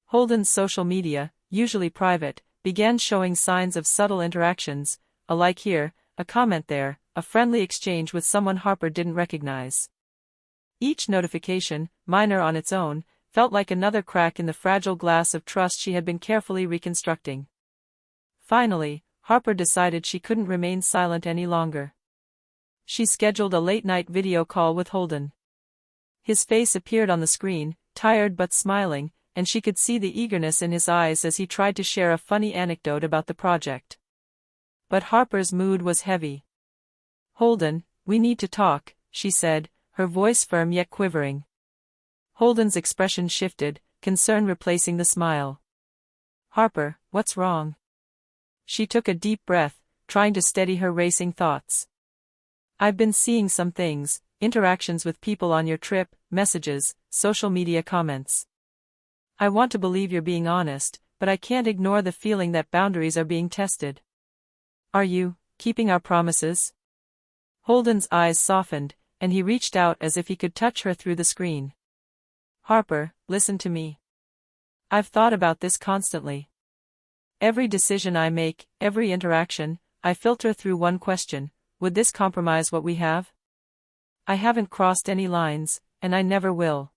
Holden's social media, usually private, began showing signs of subtle interactions, a like here, a comment there, a friendly exchange with someone Harper didn't recognize. Each notification, minor on its own, felt like another crack in the fragile glass of trust she had been carefully reconstructing. Finally, Harper decided she couldn't remain silent any longer. She scheduled a late-night video call with Holden. His face appeared on the screen, tired but smiling, and she could see the eagerness in his eyes as he tried to share a funny anecdote about the project. But Harper's mood was heavy. "Holden, we need to talk," she said, her voice firm yet quivering. Holden's expression shifted, concern replacing the smile. "Harper, what's wrong?" She took a deep breath, trying to steady her racing thoughts. "I've been seeing some things, interactions with people on your trip, messages, social media comments. I want to believe you're being honest, but I can't ignore the feeling that boundaries are being tested. Are you keeping our promises?" Holden's eyes softened, and he reached out as if he could touch her through the screen. "Harper, listen to me. I've thought about this constantly. Every decision I make, every interaction, I filter through one question: would this compromise what we have? I haven't crossed any lines, and I never will.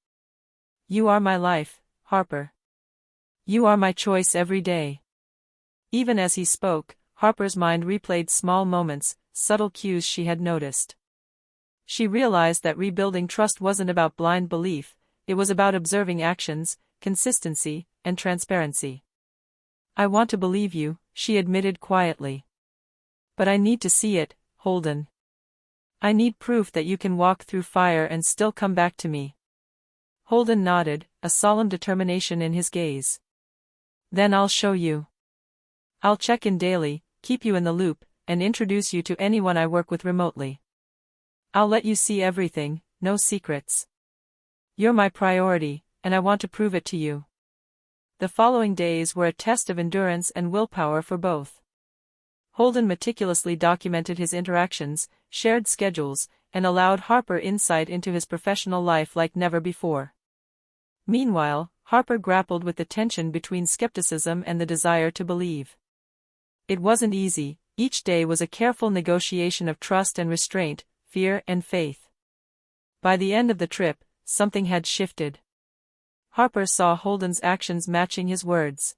You are my life, Harper. You are my choice every day." Even as he spoke, Harper's mind replayed small moments, subtle cues she had noticed. She realized that rebuilding trust wasn't about blind belief, it was about observing actions, consistency, and transparency. "I want to believe you," she admitted quietly. "But I need to see it, Holden. I need proof that you can walk through fire and still come back to me." Holden nodded, a solemn determination in his gaze. "Then I'll show you. I'll check in daily, keep you in the loop, and introduce you to anyone I work with remotely. I'll let you see everything, no secrets. You're my priority, and I want to prove it to you. The following days were a test of endurance and willpower for both. Holden meticulously documented his interactions, shared schedules, and allowed Harper insight into his professional life like never before. Meanwhile, Harper grappled with the tension between skepticism and the desire to believe. It wasn't easy. Each day was a careful negotiation of trust and restraint, fear and faith. By the end of the trip, something had shifted. Harper saw Holden's actions matching his words.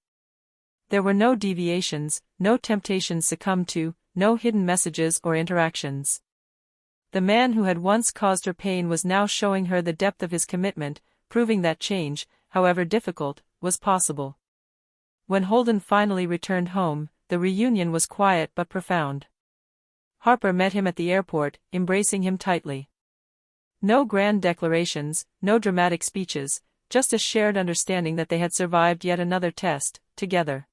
There were no deviations, no temptations succumbed to, no hidden messages or interactions. The man who had once caused her pain was now showing her the depth of his commitment, proving that change, however difficult, was possible. When Holden finally returned home, the reunion was quiet but profound. Harper met him at the airport, embracing him tightly. No grand declarations, no dramatic speeches, just a shared understanding that they had survived yet another test, together.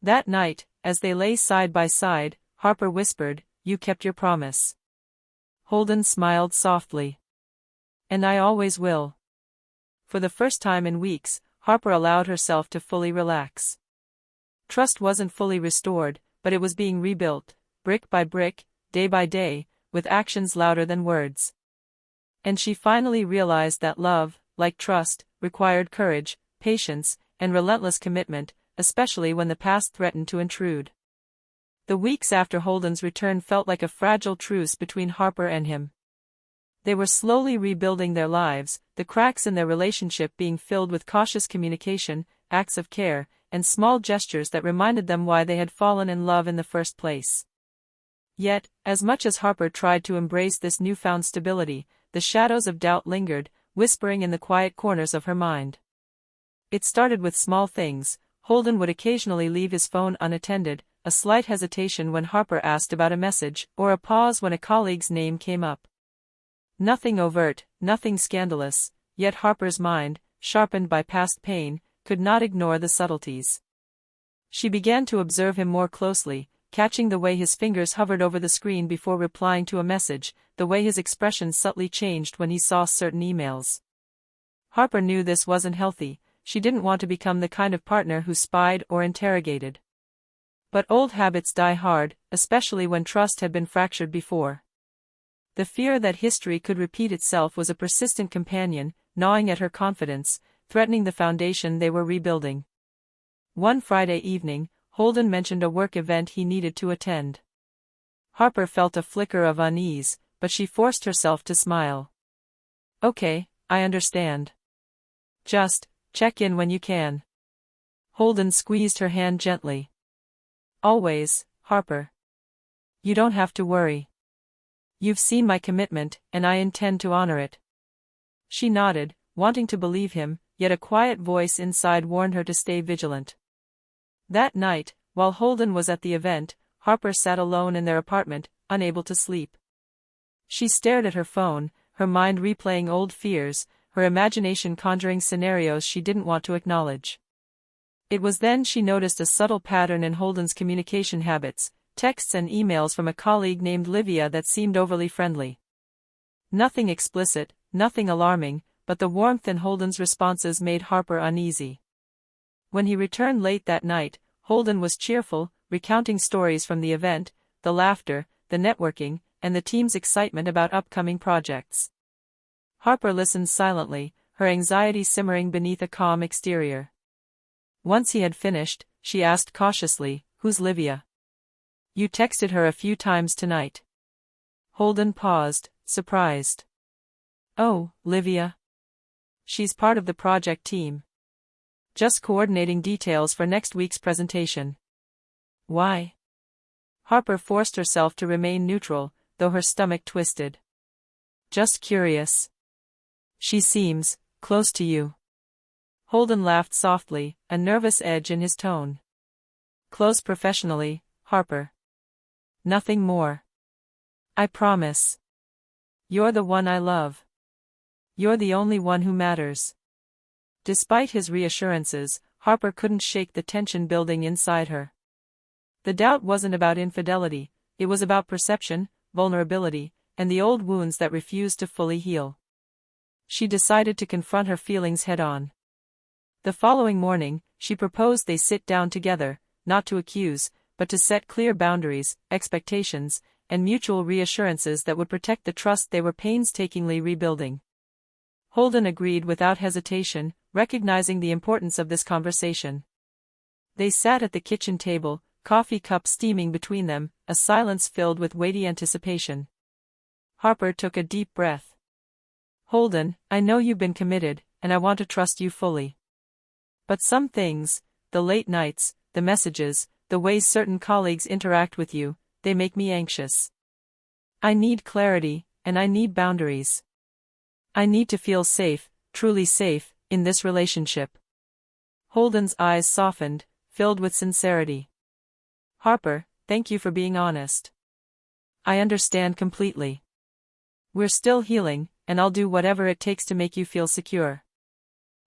That night, as they lay side by side, Harper whispered, "You kept your promise." Holden smiled softly. "And I always will." For the first time in weeks, Harper allowed herself to fully relax. Trust wasn't fully restored, but it was being rebuilt, brick by brick, day by day, with actions louder than words. And she finally realized that love, like trust, required courage, patience, and relentless commitment, especially when the past threatened to intrude. The weeks after Holden's return felt like a fragile truce between Harper and him. They were slowly rebuilding their lives, the cracks in their relationship being filled with cautious communication, acts of care, and small gestures that reminded them why they had fallen in love in the first place. Yet, as much as Harper tried to embrace this newfound stability, the shadows of doubt lingered, whispering in the quiet corners of her mind. It started with small things. Holden would occasionally leave his phone unattended, a slight hesitation when Harper asked about a message, or a pause when a colleague's name came up. Nothing overt, nothing scandalous, yet Harper's mind, sharpened by past pain, could not ignore the subtleties. She began to observe him more closely, catching the way his fingers hovered over the screen before replying to a message, the way his expression subtly changed when he saw certain emails. Harper knew this wasn't healthy. She didn't want to become the kind of partner who spied or interrogated. But old habits die hard, especially when trust had been fractured before. The fear that history could repeat itself was a persistent companion, gnawing at her confidence, threatening the foundation they were rebuilding. One Friday evening, Holden mentioned a work event he needed to attend. Harper felt a flicker of unease, but she forced herself to smile. "Okay, I understand. Just check in when you can." Holden squeezed her hand gently. "Always, Harper. You don't have to worry. You've seen my commitment, and I intend to honor it." She nodded, wanting to believe him, yet a quiet voice inside warned her to stay vigilant. That night, while Holden was at the event, Harper sat alone in their apartment, unable to sleep. She stared at her phone, her mind replaying old fears, her imagination conjuring scenarios she didn't want to acknowledge. It was then she noticed a subtle pattern in Holden's communication habits, texts and emails from a colleague named Livia that seemed overly friendly. Nothing explicit, nothing alarming, but the warmth in Holden's responses made Harper uneasy. When he returned late that night, Holden was cheerful, recounting stories from the event, the laughter, the networking, and the team's excitement about upcoming projects. Harper listened silently, her anxiety simmering beneath a calm exterior. Once he had finished, she asked cautiously, "Who's Livia? You texted her a few times tonight." Holden paused, surprised. "Oh, Livia. She's part of the project team. Just coordinating details for next week's presentation." "Why?" Harper forced herself to remain neutral, though her stomach twisted. "Just curious. She seems close to you." Holden laughed softly, a nervous edge in his tone. "Close professionally, Harper. Nothing more. I promise. You're the one I love. You're the only one who matters." Despite his reassurances, Harper couldn't shake the tension building inside her. The doubt wasn't about infidelity, it was about perception, vulnerability, and the old wounds that refused to fully heal. She decided to confront her feelings head-on. The following morning, she proposed they sit down together, not to accuse, but to set clear boundaries, expectations, and mutual reassurances that would protect the trust they were painstakingly rebuilding. Holden agreed without hesitation, recognizing the importance of this conversation. They sat at the kitchen table, coffee cup steaming between them, a silence filled with weighty anticipation. Harper took a deep breath. "Holden, I know you've been committed, and I want to trust you fully. But some things, the late nights, the messages, the ways certain colleagues interact with you, they make me anxious. I need clarity, and I need boundaries. I need to feel safe, truly safe, in this relationship." Holden's eyes softened, filled with sincerity. "Harper, thank you for being honest. I understand completely. We're still healing, and I'll do whatever it takes to make you feel secure.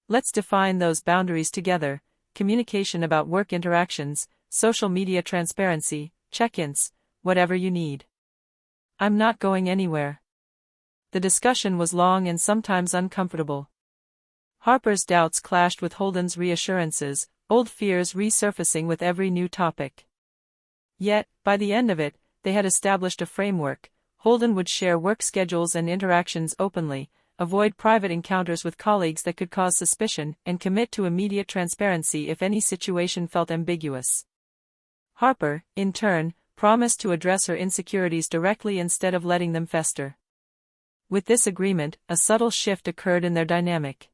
Let's define those boundaries together: communication about work interactions, social media transparency, check-ins, whatever you need. I'm not going anywhere." The discussion was long and sometimes uncomfortable. Harper's doubts clashed with Holden's reassurances, old fears resurfacing with every new topic. Yet, by the end of it, they had established a framework. Holden would share work schedules and interactions openly, avoid private encounters with colleagues that could cause suspicion, and commit to immediate transparency if any situation felt ambiguous. Harper, in turn, promised to address her insecurities directly instead of letting them fester. With this agreement, a subtle shift occurred in their dynamic.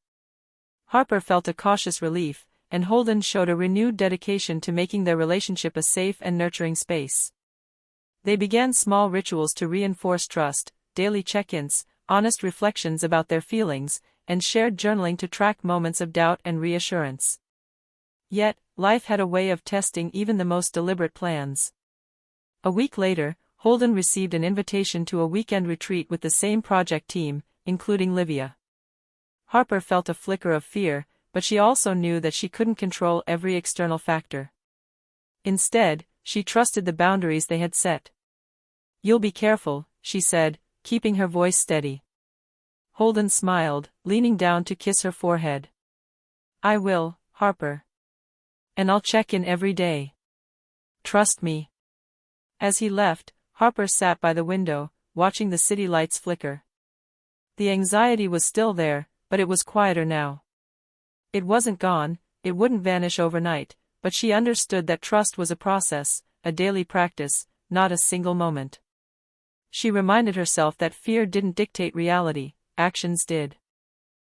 Harper felt a cautious relief, and Holden showed a renewed dedication to making their relationship a safe and nurturing space. They began small rituals to reinforce trust, daily check-ins, honest reflections about their feelings, and shared journaling to track moments of doubt and reassurance. Yet, life had a way of testing even the most deliberate plans. A week later, Holden received an invitation to a weekend retreat with the same project team, including Livia. Harper felt a flicker of fear, but she also knew that she couldn't control every external factor. Instead, she trusted the boundaries they had set. "You'll be careful," she said, keeping her voice steady. Holden smiled, leaning down to kiss her forehead. "I will, Harper. And I'll check in every day. Trust me." As he left, Harper sat by the window, watching the city lights flicker. The anxiety was still there, but it was quieter now. It wasn't gone, it wouldn't vanish overnight, but she understood that trust was a process, a daily practice, not a single moment. She reminded herself that fear didn't dictate reality, actions did.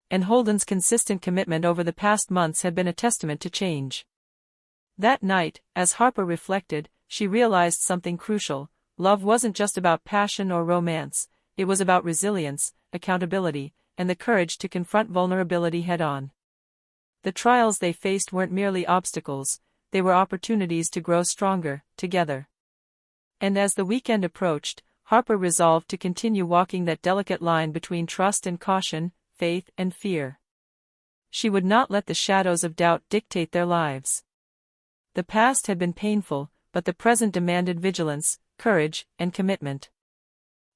And Holden's consistent commitment over the past months had been a testament to change. That night, as Harper reflected, she realized something crucial: love wasn't just about passion or romance, it was about resilience, accountability, and the courage to confront vulnerability head-on. The trials they faced weren't merely obstacles, they were opportunities to grow stronger, together. And as the weekend approached, Harper resolved to continue walking that delicate line between trust and caution, faith and fear. She would not let the shadows of doubt dictate their lives. The past had been painful, but the present demanded vigilance, courage, and commitment.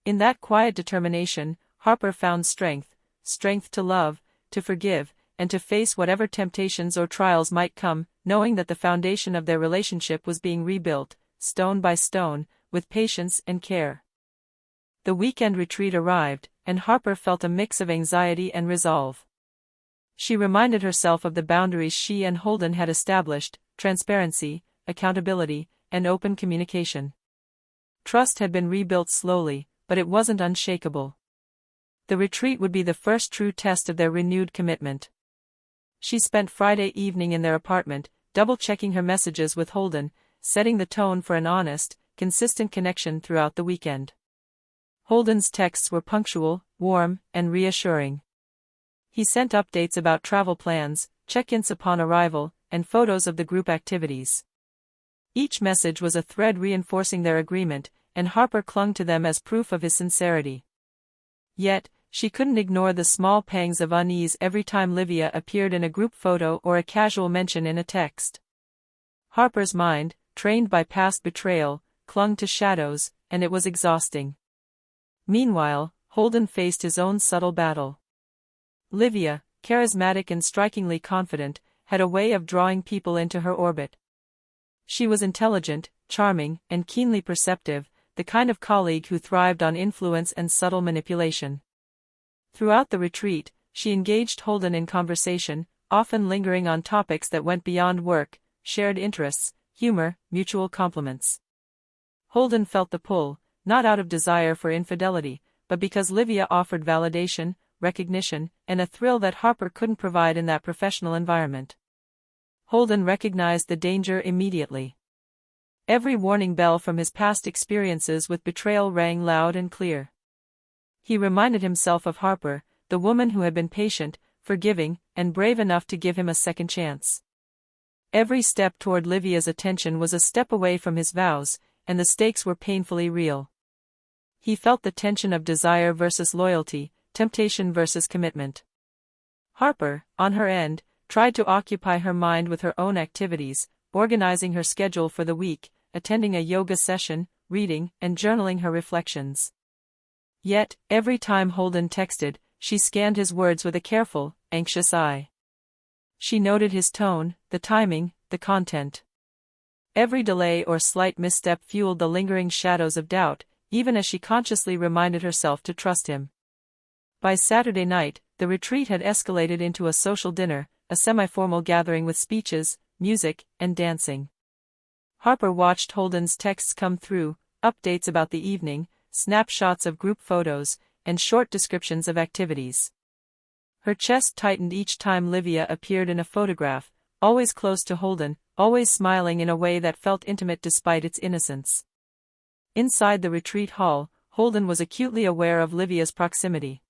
In that quiet determination, Harper found strength to love, to forgive, and to face whatever temptations or trials might come, knowing that the foundation of their relationship was being rebuilt, stone by stone, with patience and care. The weekend retreat arrived, and Harper felt a mix of anxiety and resolve. She reminded herself of the boundaries she and Holden had established: transparency, accountability, and open communication. Trust had been rebuilt slowly, but it wasn't unshakable. The retreat would be the first true test of their renewed commitment. She spent Friday evening in their apartment, double-checking her messages with Holden, setting the tone for an honest, consistent connection throughout the weekend. Holden's texts were punctual, warm, and reassuring. He sent updates about travel plans, check-ins upon arrival, and photos of the group activities. Each message was a thread reinforcing their agreement, and Harper clung to them as proof of his sincerity. Yet, she couldn't ignore the small pangs of unease every time Livia appeared in a group photo or a casual mention in a text. Harper's mind, trained by past betrayal, clung to shadows, and it was exhausting. Meanwhile, Holden faced his own subtle battle. Livia, charismatic and strikingly confident, had a way of drawing people into her orbit. She was intelligent, charming, and keenly perceptive, the kind of colleague who thrived on influence and subtle manipulation. Throughout the retreat, she engaged Holden in conversation, often lingering on topics that went beyond work, shared interests, humor, mutual compliments. Holden felt the pull, not out of desire for infidelity, but because Livia offered validation, recognition, and a thrill that Harper couldn't provide in that professional environment. Holden recognized the danger immediately. Every warning bell from his past experiences with betrayal rang loud and clear. He reminded himself of Harper, the woman who had been patient, forgiving, and brave enough to give him a second chance. Every step toward Livia's attention was a step away from his vows, and the stakes were painfully real. He felt the tension of desire versus loyalty, temptation versus commitment. Harper, on her end, tried to occupy her mind with her own activities, organizing her schedule for the week, attending a yoga session, reading, and journaling her reflections. Yet, every time Holden texted, she scanned his words with a careful, anxious eye. She noted his tone, the timing, the content. Every delay or slight misstep fueled the lingering shadows of doubt, even as she consciously reminded herself to trust him. By Saturday night, the retreat had escalated into a social dinner, a semi-formal gathering with speeches, music, and dancing. Harper watched Holden's texts come through, updates about the evening, snapshots of group photos, and short descriptions of activities. Her chest tightened each time Livia appeared in a photograph, always close to Holden, always smiling in a way that felt intimate despite its innocence. Inside the retreat hall, Holden was acutely aware of Livia's proximity.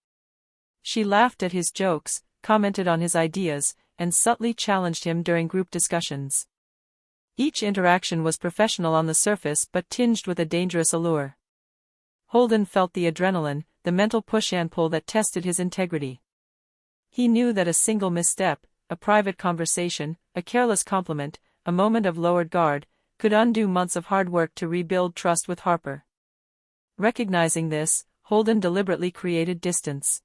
She laughed at his jokes, commented on his ideas, and subtly challenged him during group discussions. Each interaction was professional on the surface but tinged with a dangerous allure. Holden felt the adrenaline, the mental push and pull that tested his integrity. He knew that a single misstep, a private conversation, a careless compliment, a moment of lowered guard, could undo months of hard work to rebuild trust with Harper. Recognizing this, Holden deliberately created distance.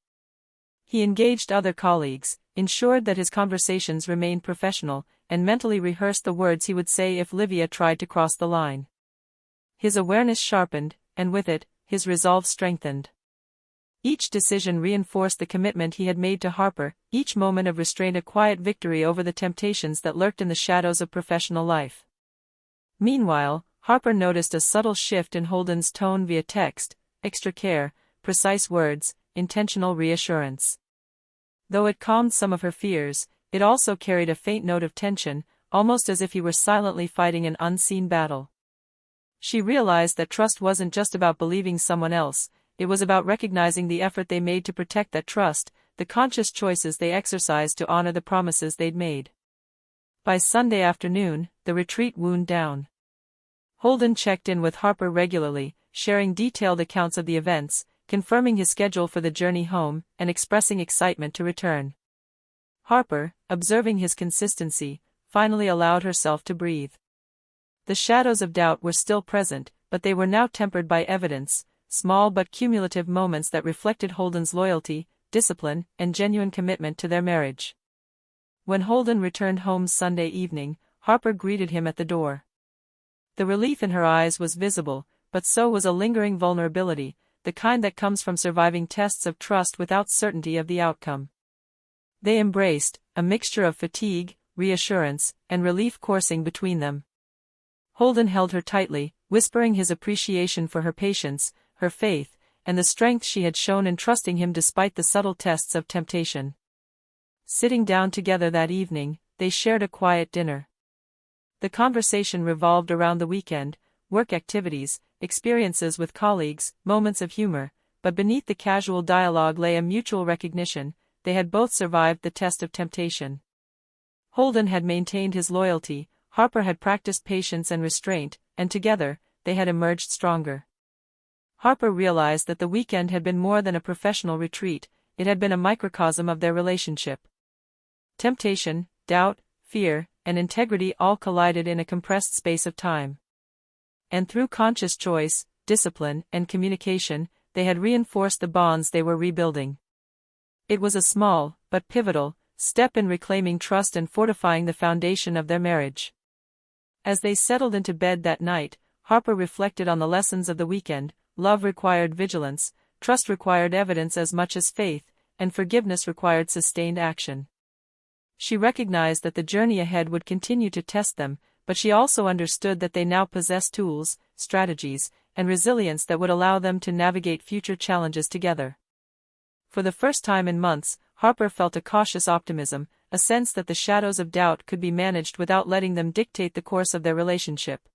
He engaged other colleagues, ensured that his conversations remained professional, and mentally rehearsed the words he would say if Livia tried to cross the line. His awareness sharpened, and with it, his resolve strengthened. Each decision reinforced the commitment he had made to Harper, each moment of restraint a quiet victory over the temptations that lurked in the shadows of professional life. Meanwhile, Harper noticed a subtle shift in Holden's tone via text, extra care, precise words, intentional reassurance. Though it calmed some of her fears, it also carried a faint note of tension, almost as if he were silently fighting an unseen battle. She realized that trust wasn't just about believing someone else, it was about recognizing the effort they made to protect that trust, the conscious choices they exercised to honor the promises they'd made. By Sunday afternoon, the retreat wound down. Holden checked in with Harper regularly, sharing detailed accounts of the events, confirming his schedule for the journey home, and expressing excitement to return. Harper, observing his consistency, finally allowed herself to breathe. The shadows of doubt were still present, but they were now tempered by evidence, small but cumulative moments that reflected Holden's loyalty, discipline, and genuine commitment to their marriage. When Holden returned home Sunday evening, Harper greeted him at the door. The relief in her eyes was visible, but so was a lingering vulnerability, the kind that comes from surviving tests of trust without certainty of the outcome. They embraced, a mixture of fatigue, reassurance, and relief coursing between them. Holden held her tightly, whispering his appreciation for her patience, her faith, and the strength she had shown in trusting him despite the subtle tests of temptation. Sitting down together that evening, they shared a quiet dinner. The conversation revolved around the weekend, work activities, experiences with colleagues, moments of humor, but beneath the casual dialogue lay a mutual recognition, they had both survived the test of temptation. Holden had maintained his loyalty, Harper had practiced patience and restraint, and together, they had emerged stronger. Harper realized that the weekend had been more than a professional retreat, it had been a microcosm of their relationship. Temptation, doubt, fear, and integrity all collided in a compressed space of time. And through conscious choice, discipline, and communication, they had reinforced the bonds they were rebuilding. It was a small, but pivotal, step in reclaiming trust and fortifying the foundation of their marriage. As they settled into bed that night, Harper reflected on the lessons of the weekend. Love required vigilance, trust required evidence as much as faith, and forgiveness required sustained action. She recognized that the journey ahead would continue to test them, but she also understood that they now possessed tools, strategies, and resilience that would allow them to navigate future challenges together. For the first time in months, Harper felt a cautious optimism, a sense that the shadows of doubt could be managed without letting them dictate the course of their relationship.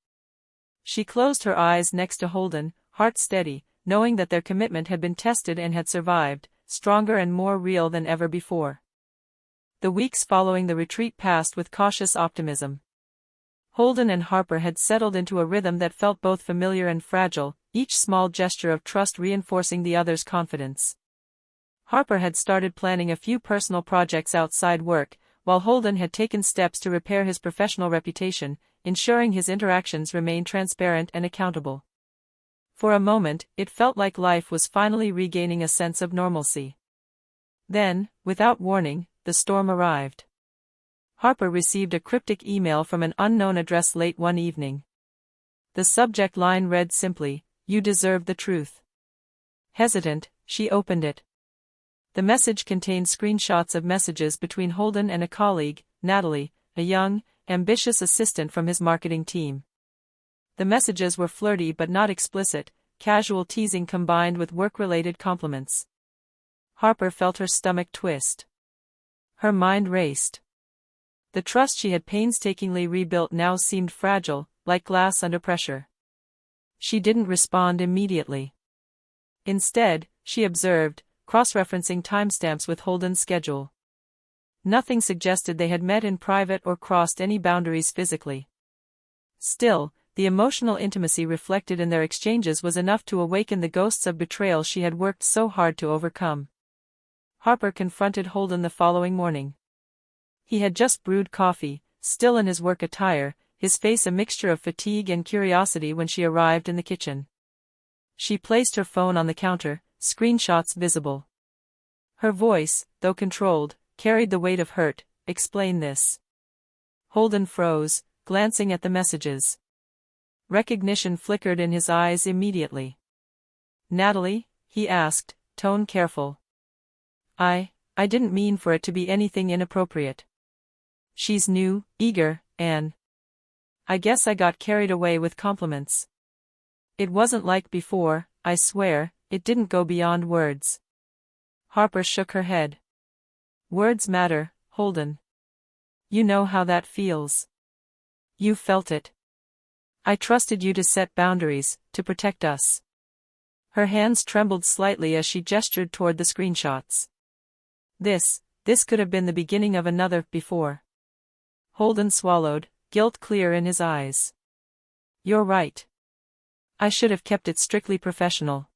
She closed her eyes next to Holden, heart steady, knowing that their commitment had been tested and had survived, stronger and more real than ever before. The weeks following the retreat passed with cautious optimism. Holden and Harper had settled into a rhythm that felt both familiar and fragile, each small gesture of trust reinforcing the other's confidence. Harper had started planning a few personal projects outside work, while Holden had taken steps to repair his professional reputation, ensuring his interactions remained transparent and accountable. For a moment, it felt like life was finally regaining a sense of normalcy. Then, without warning, the storm arrived. Harper received a cryptic email from an unknown address late one evening. The subject line read simply, "You deserve the truth." Hesitant, she opened it. The message contained screenshots of messages between Holden and a colleague, Natalie, a young, ambitious assistant from his marketing team. The messages were flirty but not explicit, casual teasing combined with work-related compliments. Harper felt her stomach twist. Her mind raced. The trust she had painstakingly rebuilt now seemed fragile, like glass under pressure. She didn't respond immediately. Instead, she observed, cross-referencing timestamps with Holden's schedule. Nothing suggested they had met in private or crossed any boundaries physically. Still, the emotional intimacy reflected in their exchanges was enough to awaken the ghosts of betrayal she had worked so hard to overcome. Harper confronted Holden the following morning. He had just brewed coffee, still in his work attire, his face a mixture of fatigue and curiosity when she arrived in the kitchen. She placed her phone on the counter, screenshots visible. Her voice, though controlled, carried the weight of hurt. "Explain this." Holden froze, glancing at the messages. Recognition flickered in his eyes immediately. "Natalie?" he asked, tone careful. I didn't mean for it to be anything inappropriate. She's new, eager, and I guess I got carried away with compliments. It wasn't like before, I swear, it didn't go beyond words." Harper shook her head. "Words matter, Holden. You know how that feels. You felt it. I trusted you to set boundaries, to protect us." Her hands trembled slightly as she gestured toward the screenshots. This could have been the beginning of another before. Holden swallowed, guilt clear in his eyes. "You're right. I should have kept it strictly professional.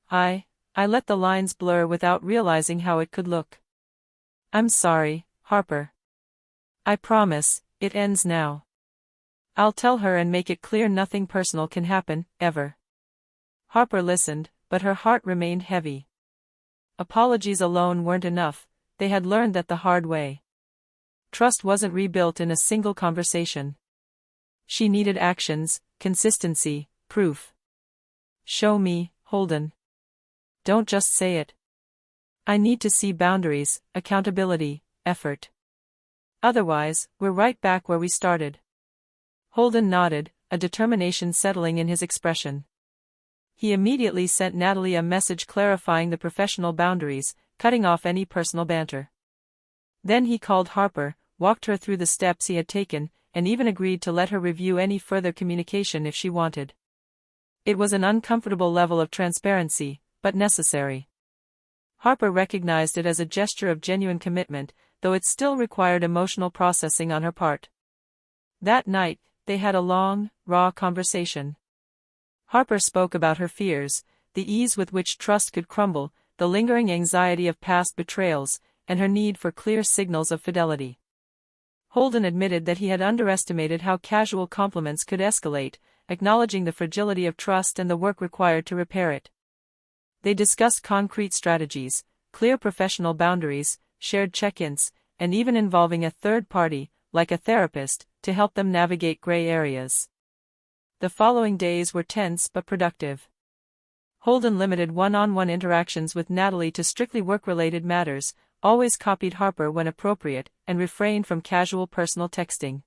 I let the lines blur without realizing how it could look. I'm sorry, Harper. I promise, it ends now. I'll tell her and make it clear nothing personal can happen, ever." Harper listened, but her heart remained heavy. Apologies alone weren't enough, they had learned that the hard way. Trust wasn't rebuilt in a single conversation. She needed actions, consistency, proof. "Show me, Holden. Don't just say it. I need to see boundaries, accountability, effort. Otherwise, we're right back where we started." Holden nodded, a determination settling in his expression. He immediately sent Natalie a message clarifying the professional boundaries, cutting off any personal banter. Then he called Harper, walked her through the steps he had taken, and even agreed to let her review any further communication if she wanted. It was an uncomfortable level of transparency, but necessary. Harper recognized it as a gesture of genuine commitment, though it still required emotional processing on her part. That night, they had a long, raw conversation. Harper spoke about her fears, the ease with which trust could crumble, the lingering anxiety of past betrayals, and her need for clear signals of fidelity. Holden admitted that he had underestimated how casual compliments could escalate, acknowledging the fragility of trust and the work required to repair it. They discussed concrete strategies, clear professional boundaries, shared check-ins, and even involving a third party, like a therapist, to help them navigate gray areas. The following days were tense but productive. Holden limited one-on-one interactions with Natalie to strictly work-related matters, always copied Harper when appropriate, and refrained from casual personal texting.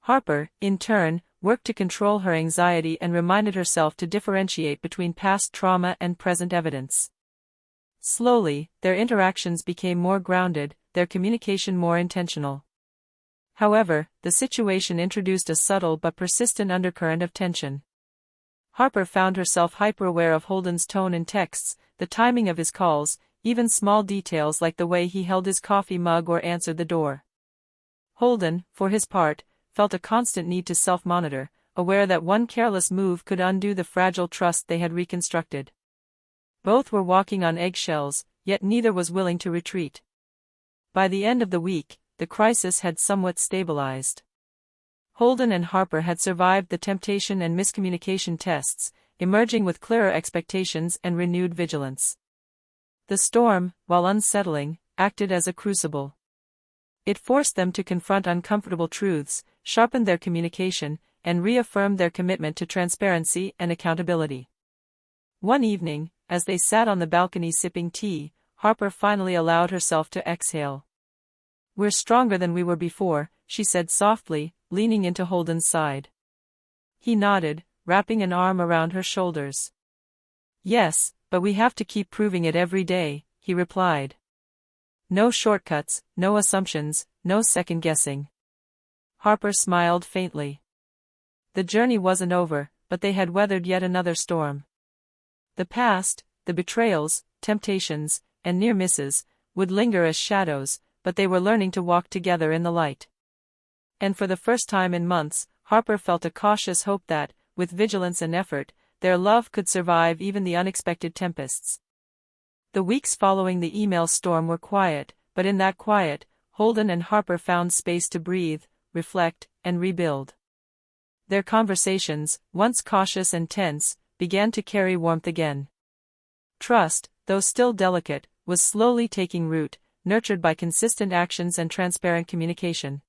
Harper, in turn, worked to control her anxiety and reminded herself to differentiate between past trauma and present evidence. Slowly, their interactions became more grounded, their communication more intentional. However, the situation introduced a subtle but persistent undercurrent of tension. Harper found herself hyper-aware of Holden's tone in texts, the timing of his calls, even small details like the way he held his coffee mug or answered the door. Holden, for his part, felt a constant need to self-monitor, aware that one careless move could undo the fragile trust they had reconstructed. Both were walking on eggshells, yet neither was willing to retreat. By the end of the week, the crisis had somewhat stabilized. Holden and Harper had survived the temptation and miscommunication tests, emerging with clearer expectations and renewed vigilance. The storm, while unsettling, acted as a crucible. It forced them to confront uncomfortable truths, sharpened their communication, and reaffirmed their commitment to transparency and accountability. One evening, as they sat on the balcony sipping tea, Harper finally allowed herself to exhale. "We're stronger than we were before," she said softly, leaning into Holden's side. He nodded, wrapping an arm around her shoulders. "Yes, but we have to keep proving it every day," he replied. "No shortcuts, no assumptions, no second-guessing." Harper smiled faintly. The journey wasn't over, but they had weathered yet another storm. The past, the betrayals, temptations, and near misses, would linger as shadows, but they were learning to walk together in the light. And for the first time in months, Harper felt a cautious hope that, with vigilance and effort, their love could survive even the unexpected tempests. The weeks following the email storm were quiet, but in that quiet, Holden and Harper found space to breathe, reflect, and rebuild. Their conversations, once cautious and tense, began to carry warmth again. Trust, though still delicate, was slowly taking root, nurtured by consistent actions and transparent communication.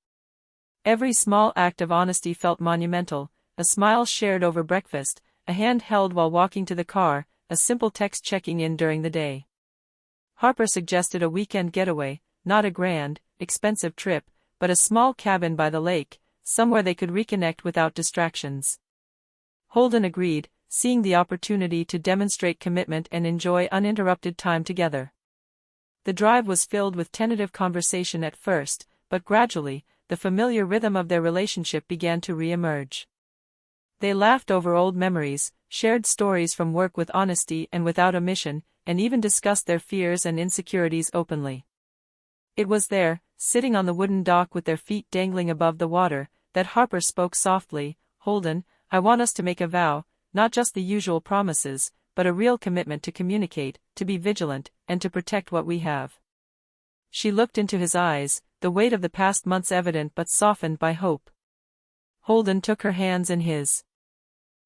Every small act of honesty felt monumental, a smile shared over breakfast, a hand held while walking to the car, a simple text checking in during the day. Harper suggested a weekend getaway, not a grand, expensive trip, but a small cabin by the lake, somewhere they could reconnect without distractions. Holden agreed, seeing the opportunity to demonstrate commitment and enjoy uninterrupted time together. The drive was filled with tentative conversation at first, but gradually, the familiar rhythm of their relationship began to re-emerge. They laughed over old memories, shared stories from work with honesty and without omission, and even discussed their fears and insecurities openly. It was there, sitting on the wooden dock with their feet dangling above the water, that Harper spoke softly, "Holden, I want us to make a vow, not just the usual promises, but a real commitment to communicate, to be vigilant, and to protect what we have." She looked into his eyes, the weight of the past months evident but softened by hope. Holden took her hands in his.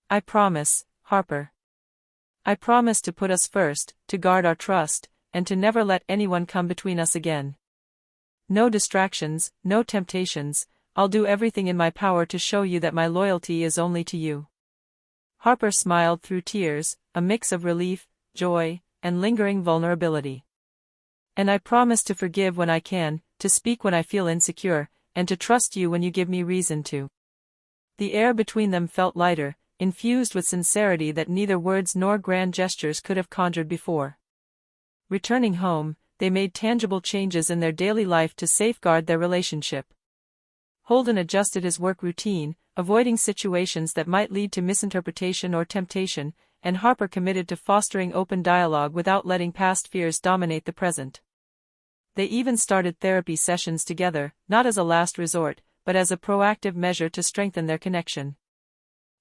"I promise, Harper. I promise to put us first, to guard our trust, and to never let anyone come between us again. No distractions, no temptations, I'll do everything in my power to show you that my loyalty is only to you." Harper smiled through tears, a mix of relief, joy, and lingering vulnerability. "And I promise to forgive when I can, to speak when I feel insecure, and to trust you when you give me reason to." The air between them felt lighter, infused with sincerity that neither words nor grand gestures could have conjured before. Returning home, they made tangible changes in their daily life to safeguard their relationship. Holden adjusted his work routine, avoiding situations that might lead to misinterpretation or temptation, and Harper committed to fostering open dialogue without letting past fears dominate the present. They even started therapy sessions together, not as a last resort, but as a proactive measure to strengthen their connection.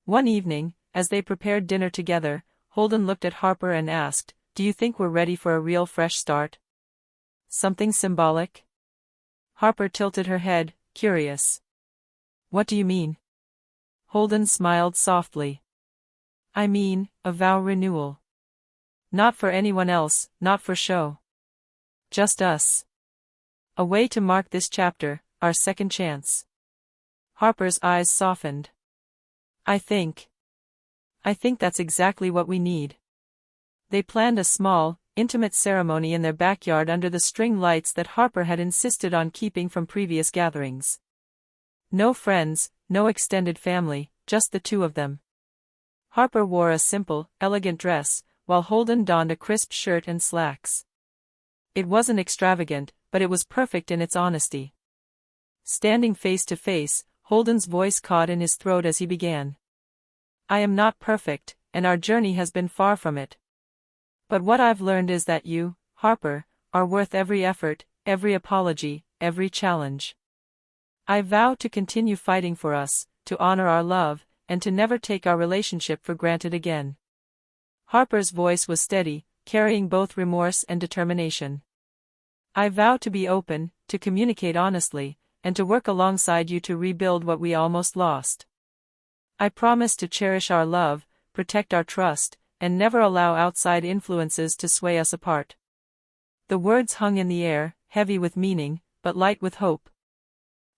One evening, as they prepared dinner together, Holden looked at Harper and asked, "Do you think we're ready for a real fresh start? Something symbolic?" Harper tilted her head, curious. "What do you mean?" Holden smiled softly. "I mean, a vow renewal. Not for anyone else, not for show. Just us. A way to mark this chapter, our second chance. Harper's eyes softened. I think that's exactly what we need. They planned a small, intimate ceremony in their backyard under the string lights that Harper had insisted on keeping from previous gatherings. No friends, no extended family, just the two of them. Harper wore a simple, elegant dress, while Holden donned a crisp shirt and slacks. It wasn't extravagant, but it was perfect in its honesty. Standing face to face, Holden's voice caught in his throat as he began. I am not perfect, and our journey has been far from it. But what I've learned is that you, Harper, are worth every effort, every apology, every challenge. I vow to continue fighting for us, to honor our love, and to never take our relationship for granted again. Harper's voice was steady, carrying both remorse and determination. I vow to be open, to communicate honestly, and to work alongside you to rebuild what we almost lost. I promise to cherish our love, protect our trust, and never allow outside influences to sway us apart. The words hung in the air, heavy with meaning, but light with hope.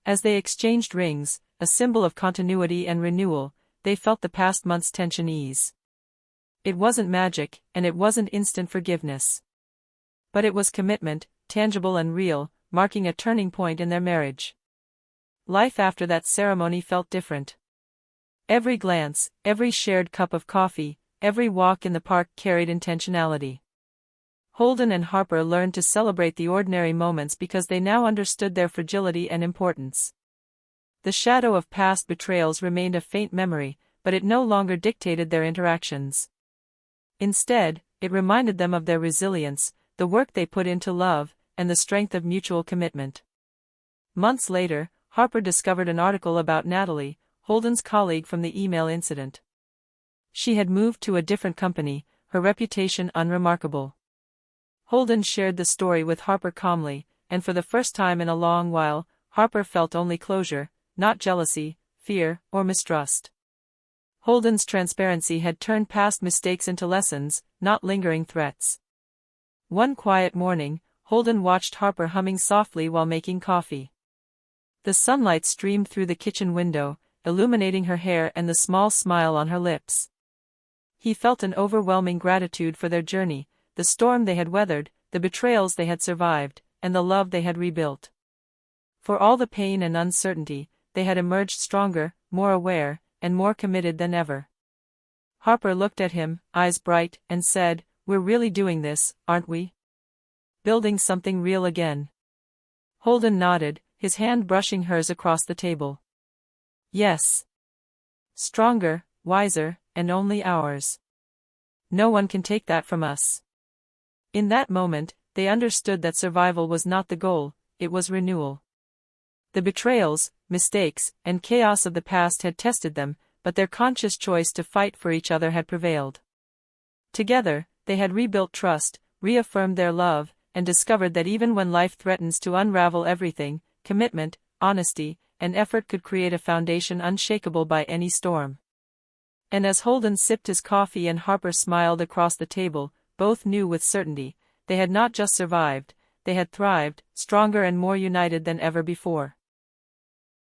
As they exchanged rings, a symbol of continuity and renewal, they felt the past month's tension ease. It wasn't magic, and it wasn't instant forgiveness. But it was commitment, tangible and real, marking a turning point in their marriage. Life after that ceremony felt different. Every glance, every shared cup of coffee, every walk in the park carried intentionality. Holden and Harper learned to celebrate the ordinary moments because they now understood their fragility and importance. The shadow of past betrayals remained a faint memory, but it no longer dictated their interactions. Instead, it reminded them of their resilience, the work they put into love, and the strength of mutual commitment. Months later, Harper discovered an article about Natalie, Holden's colleague from the email incident. She had moved to a different company, her reputation unremarkable. Holden shared the story with Harper calmly, and for the first time in a long while, Harper felt only closure, not jealousy, fear, or mistrust. Holden's transparency had turned past mistakes into lessons, not lingering threats. One quiet morning, Holden watched Harper humming softly while making coffee. The sunlight streamed through the kitchen window, illuminating her hair and the small smile on her lips. He felt an overwhelming gratitude for their journey, the storm they had weathered, the betrayals they had survived, and the love they had rebuilt. For all the pain and uncertainty, they had emerged stronger, more aware, and more committed than ever. Harper looked at him, eyes bright, and said, "We're really doing this, aren't we? Building something real again." Holden nodded, his hand brushing hers across the table. Yes. Stronger, wiser, and only ours. No one can take that from us. In that moment, they understood that survival was not the goal, it was renewal. The betrayals, mistakes, and chaos of the past had tested them, but their conscious choice to fight for each other had prevailed. Together, they had rebuilt trust, reaffirmed their love, and discovered that even when life threatens to unravel everything, commitment, honesty, and effort could create a foundation unshakable by any storm. And as Holden sipped his coffee and Harper smiled across the table, both knew with certainty, they had not just survived, they had thrived, stronger and more united than ever before.